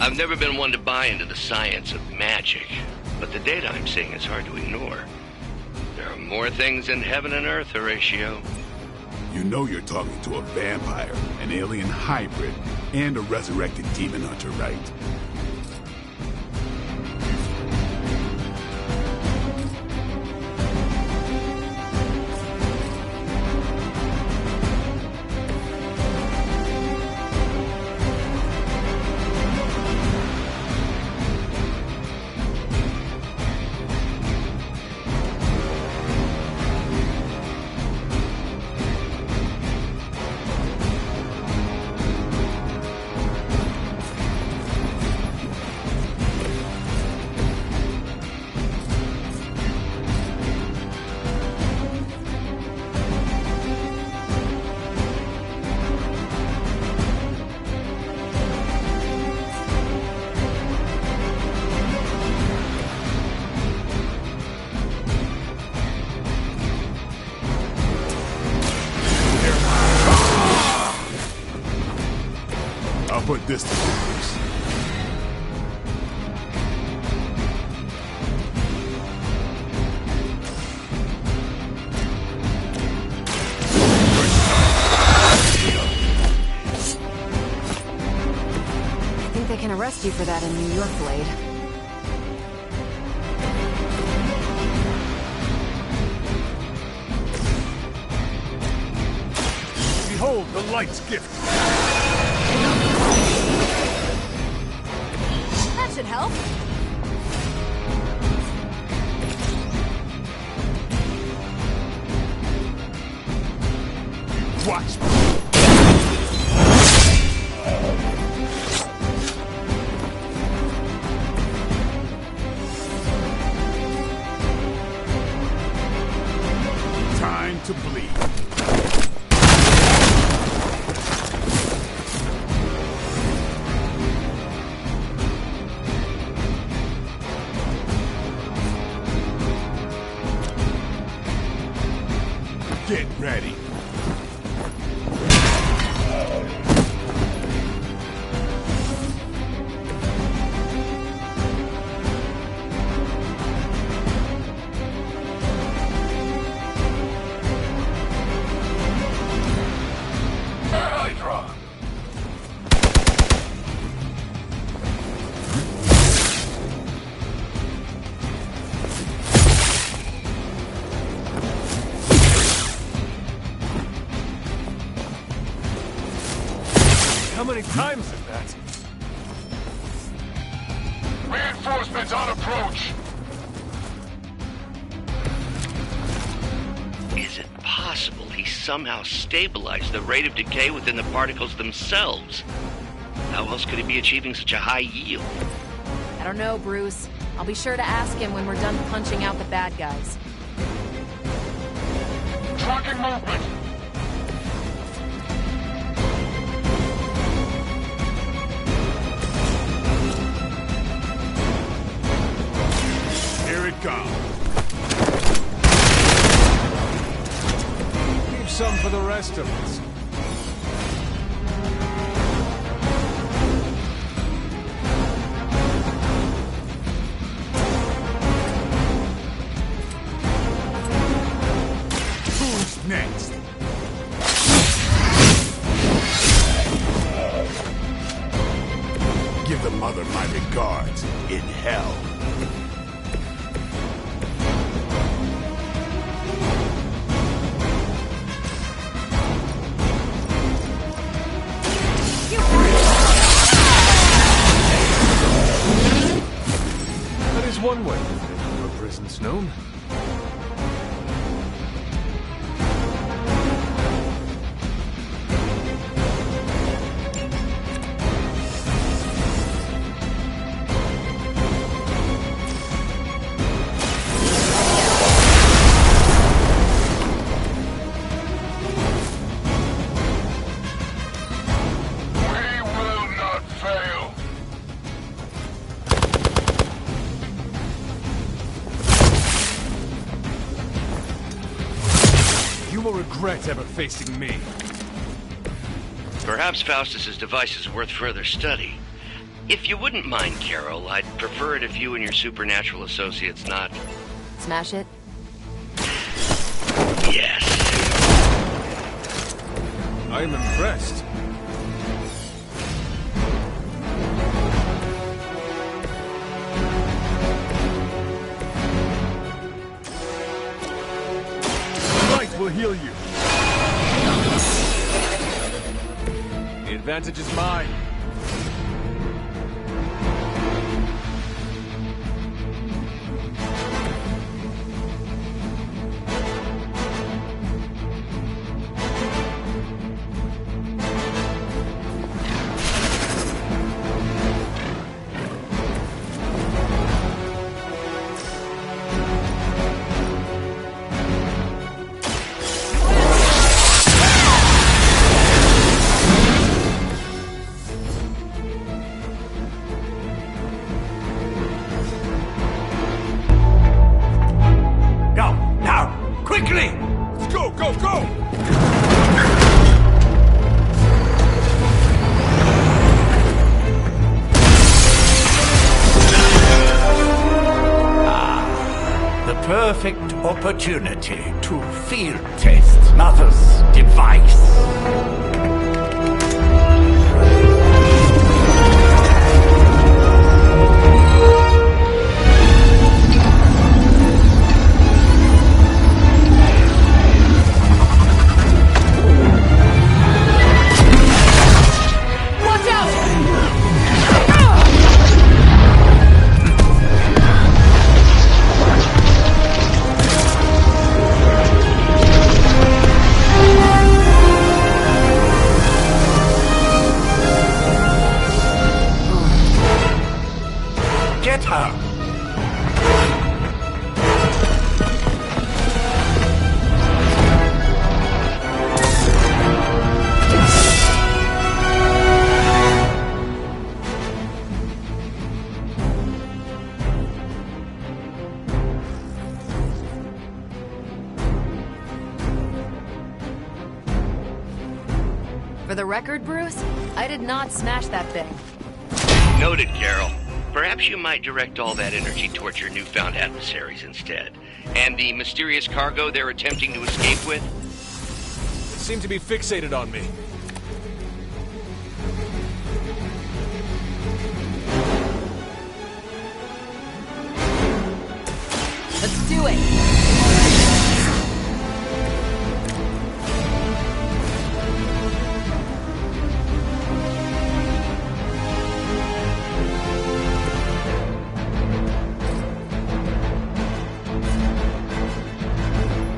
S19: I've never been one to buy into the science of magic, but the data I'm seeing is hard to ignore. There are more things in heaven and earth, Horatio.
S18: You know you're talking to a vampire, an alien hybrid, and a resurrected demon hunter, right? I'll put this to use.
S9: arrest you for that in New York, Blade.
S16: Behold the light's gift.
S9: That should help.
S16: Watch.
S18: Time to bleed. Get ready.
S1: Hydra!
S16: How many times is that?
S1: Reinforcements on approach!
S19: Is it possible he somehow stabilized the rate of decay within the particles themselves? How else could he be achieving such a high yield?
S9: I don't know, Bruce. I'll be sure to ask him when we're done punching out the bad guys.
S1: Tracking movement!
S18: Here it comes.
S16: Leave some for the rest of us.
S18: Who's next? Give the mother my regards in hell.
S16: That is one way to make your presence known.
S1: We will not fail!
S16: You will regret ever facing me.
S19: Perhaps Faustus's device is worth further study. If you wouldn't mind, Carol, I'd prefer it if you and your supernatural associates not...
S9: Smash it?
S19: Yes.
S16: I am impressed. Light will heal you. The advantage is mine.
S2: Go, now, quickly!
S18: Let's go, go, go!
S2: The perfect opportunity to field test Mother's device.
S9: For the record, Bruce, I did not smash that thing.
S19: Noted, Carol. Perhaps you might direct all that energy towards your newfound adversaries instead. And the mysterious cargo they're attempting to escape with?
S16: They seem to be fixated on me.
S9: Let's do it!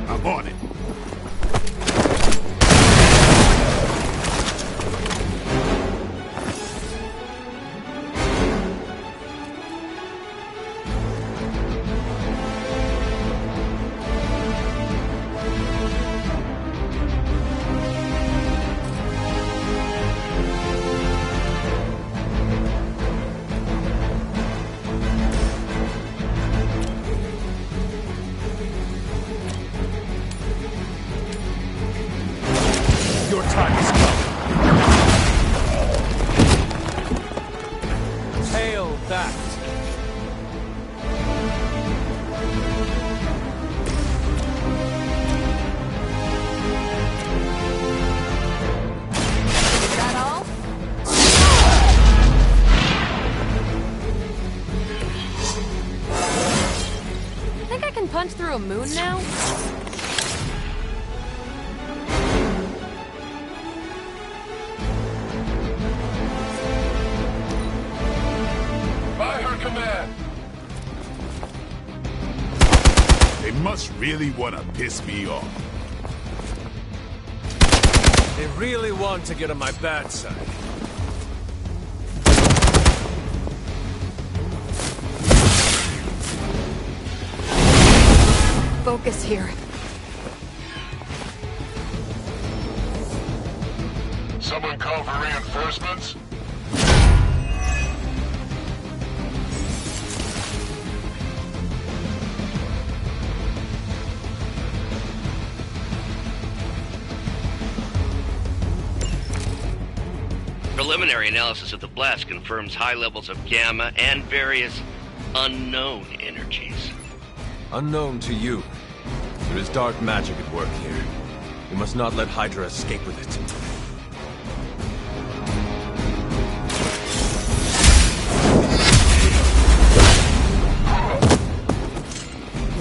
S18: I'm on it.
S16: Your time is come. Hail that.
S9: Is that all? Think I can punch through a moon now?
S18: By her command. They must really want to piss me off.
S16: They really want to get on my bad side.
S9: Focus here.
S18: Someone call for reinforcements?
S19: Preliminary analysis of the blast confirms high levels of gamma and various unknown energies.
S21: Unknown to you. There is dark magic at work here. We must not let Hydra escape with it.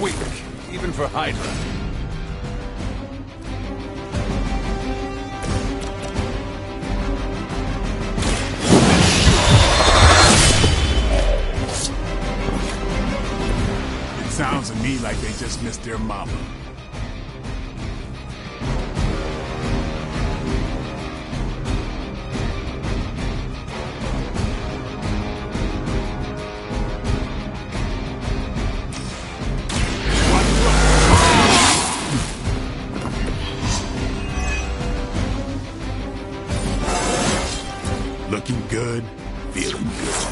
S21: Weak, even for Hydra.
S18: Sounds to me like they just missed their mama. Looking good, feeling good.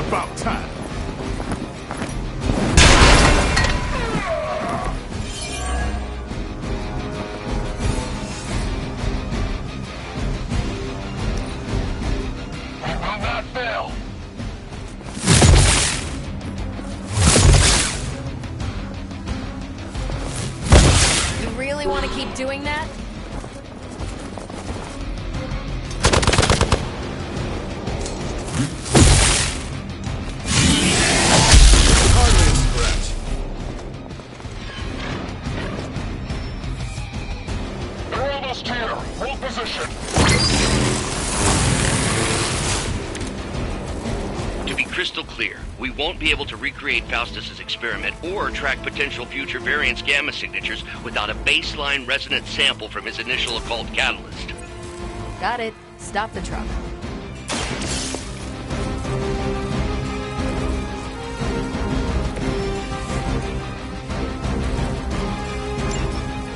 S18: About time. We will not fail.
S9: You really want to keep doing that?
S18: They're almost here. Hold position.
S19: To be crystal clear, we won't be able to recreate Faustus's experiment or track potential future variance gamma signatures without a baseline resonance sample from his initial occult catalyst.
S9: Got it. Stop the truck.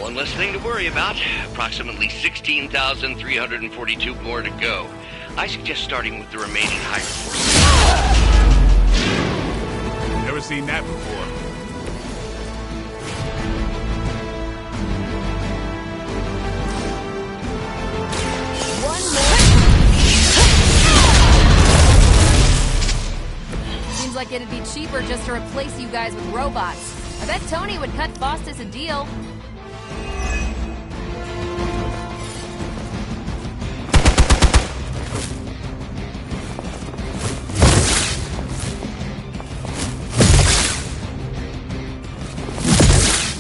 S19: One less thing to worry about. Approximately 16,342 more to go. I suggest starting with the remaining higher forces.
S18: seen that before.
S9: Seems like it'd be cheaper just to replace you guys with robots. I bet Tony would cut Faustus a deal.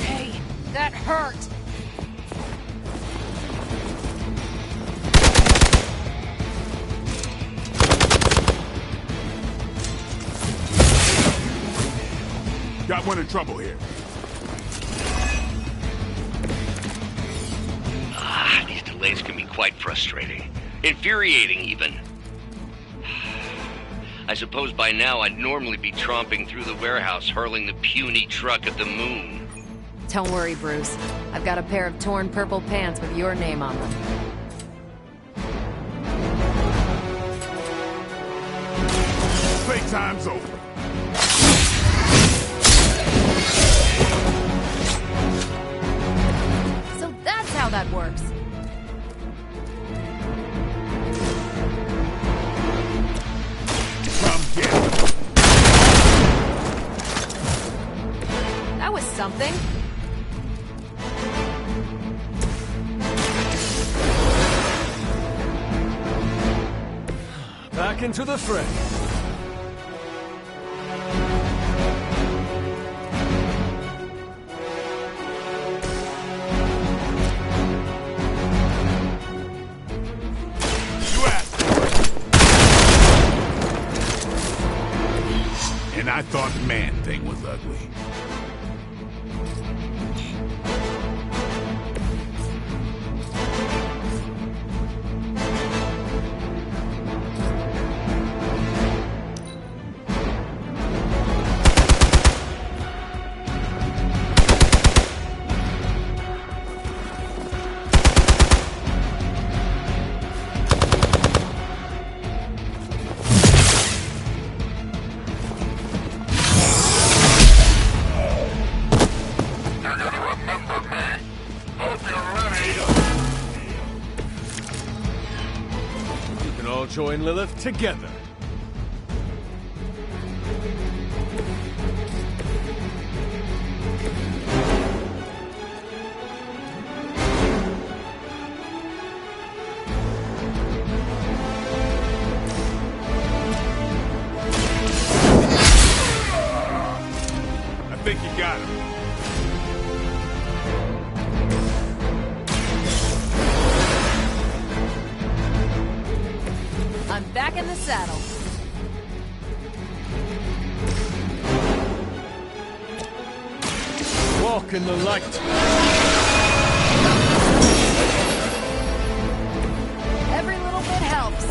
S9: Hey, that hurt!
S18: Got one in trouble here.
S19: These delays can be quite frustrating. Infuriating, even. I suppose by now I'd normally be tromping through the warehouse, hurling the puny truck at the moon.
S9: Don't worry, Bruce. I've got a pair of torn purple pants with your name on them.
S18: Playtime's over.
S9: So that's how that works.
S18: Come get it.
S9: That was something.
S16: Back into the fray.
S18: And I thought Man-Thing was ugly.
S16: Join Lilith together.
S18: I think you got him.
S9: I'm back in the saddle.
S16: Walk in the light.
S9: Every little bit helps.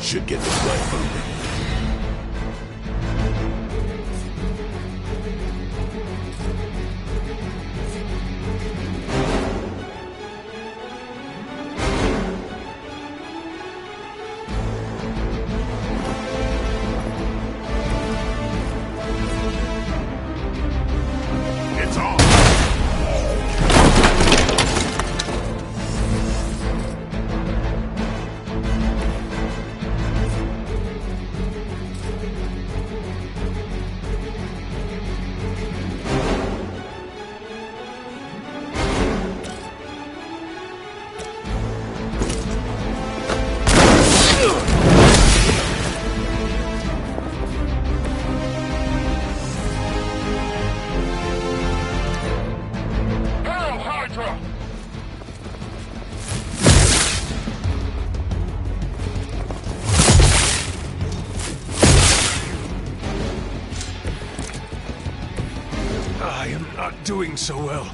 S18: Should get the blood pumping. It's on.
S16: I am not doing so well.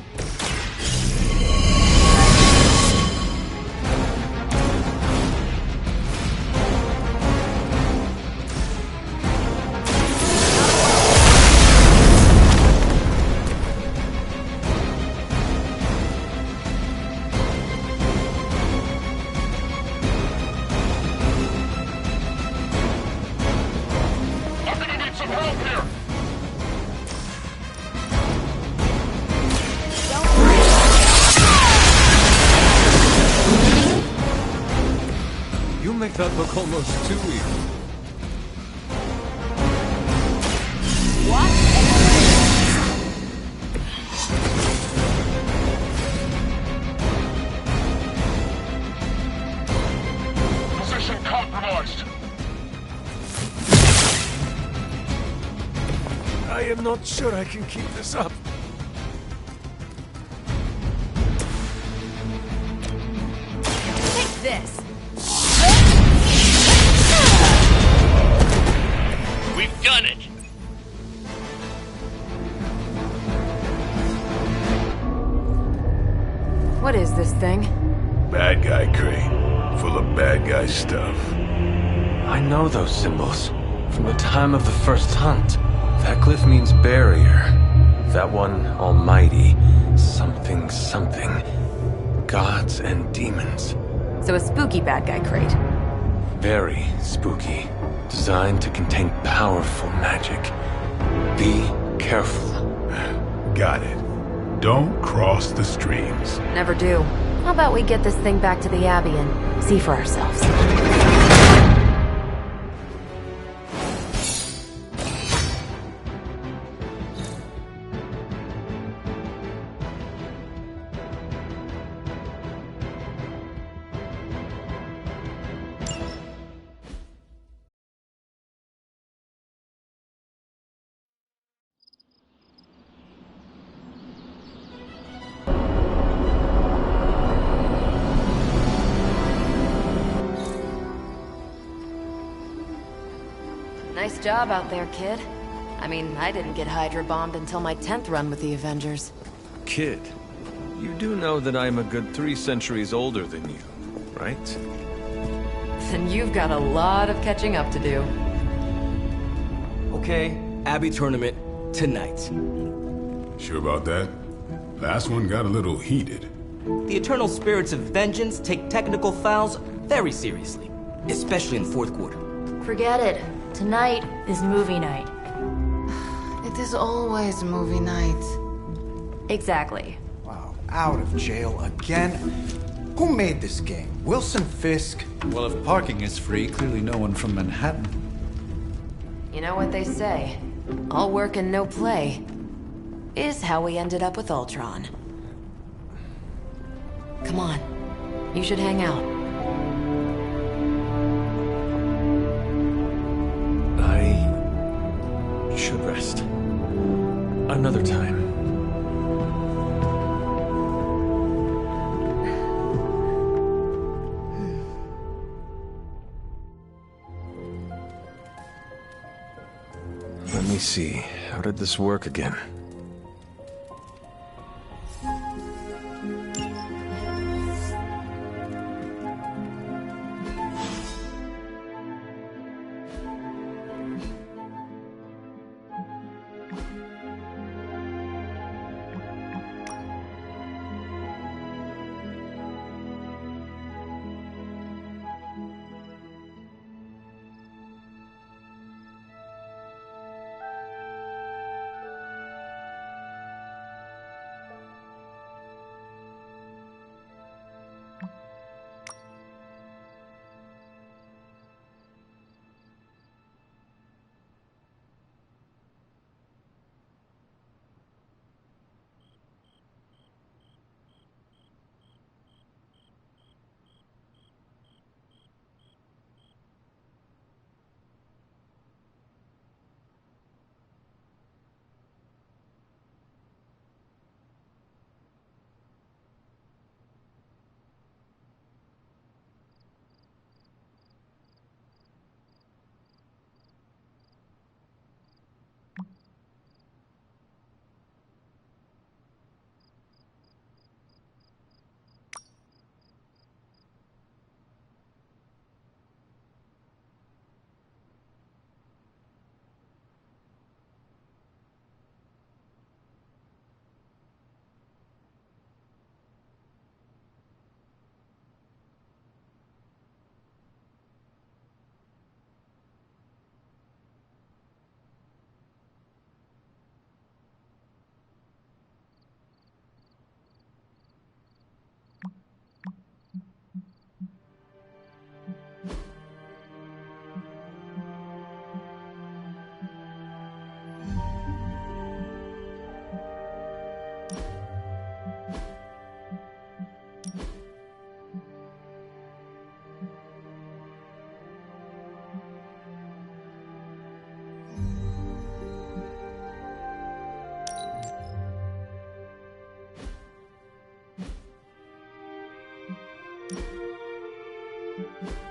S16: make that look almost too easy.
S1: Position compromised.
S16: I am not sure I can keep this up.
S9: Take this!
S19: We've done it!
S9: What is this thing?
S18: Bad guy crate, full of bad guy stuff.
S21: I know those symbols from the time of the first hunt. That glyph means barrier. That one, almighty. Something, something. Gods and demons.
S9: So a spooky bad guy crate.
S21: Very spooky. Designed to contain powerful magic. Be careful.
S18: Got it. Don't cross the streams.
S9: Never do. How about we get this thing back to the Abbey and see for ourselves? Nice job out there, kid. I mean, I didn't get Hydra bombed until my 10th run with the Avengers.
S12: Kid, you do know that I'm a good 3 centuries older than you, right?
S9: Then you've got a lot of catching up to do.
S13: Okay, Abbey tournament tonight.
S18: Sure about that? Last one got a little heated.
S13: The Eternal Spirits of Vengeance take technical fouls very seriously, especially in the fourth quarter.
S11: Forget it. Tonight is movie night.
S7: It is always movie night.
S11: Exactly.
S5: Wow, out of jail again? Who made this game? Wilson Fisk?
S4: Well, if parking is free, clearly no one from Manhattan.
S9: You know what they say? All work and no play is how we ended up with Ultron. Come on. You should hang out.
S21: I should rest. Another time. Let me see. How did this work again?
S9: Bye.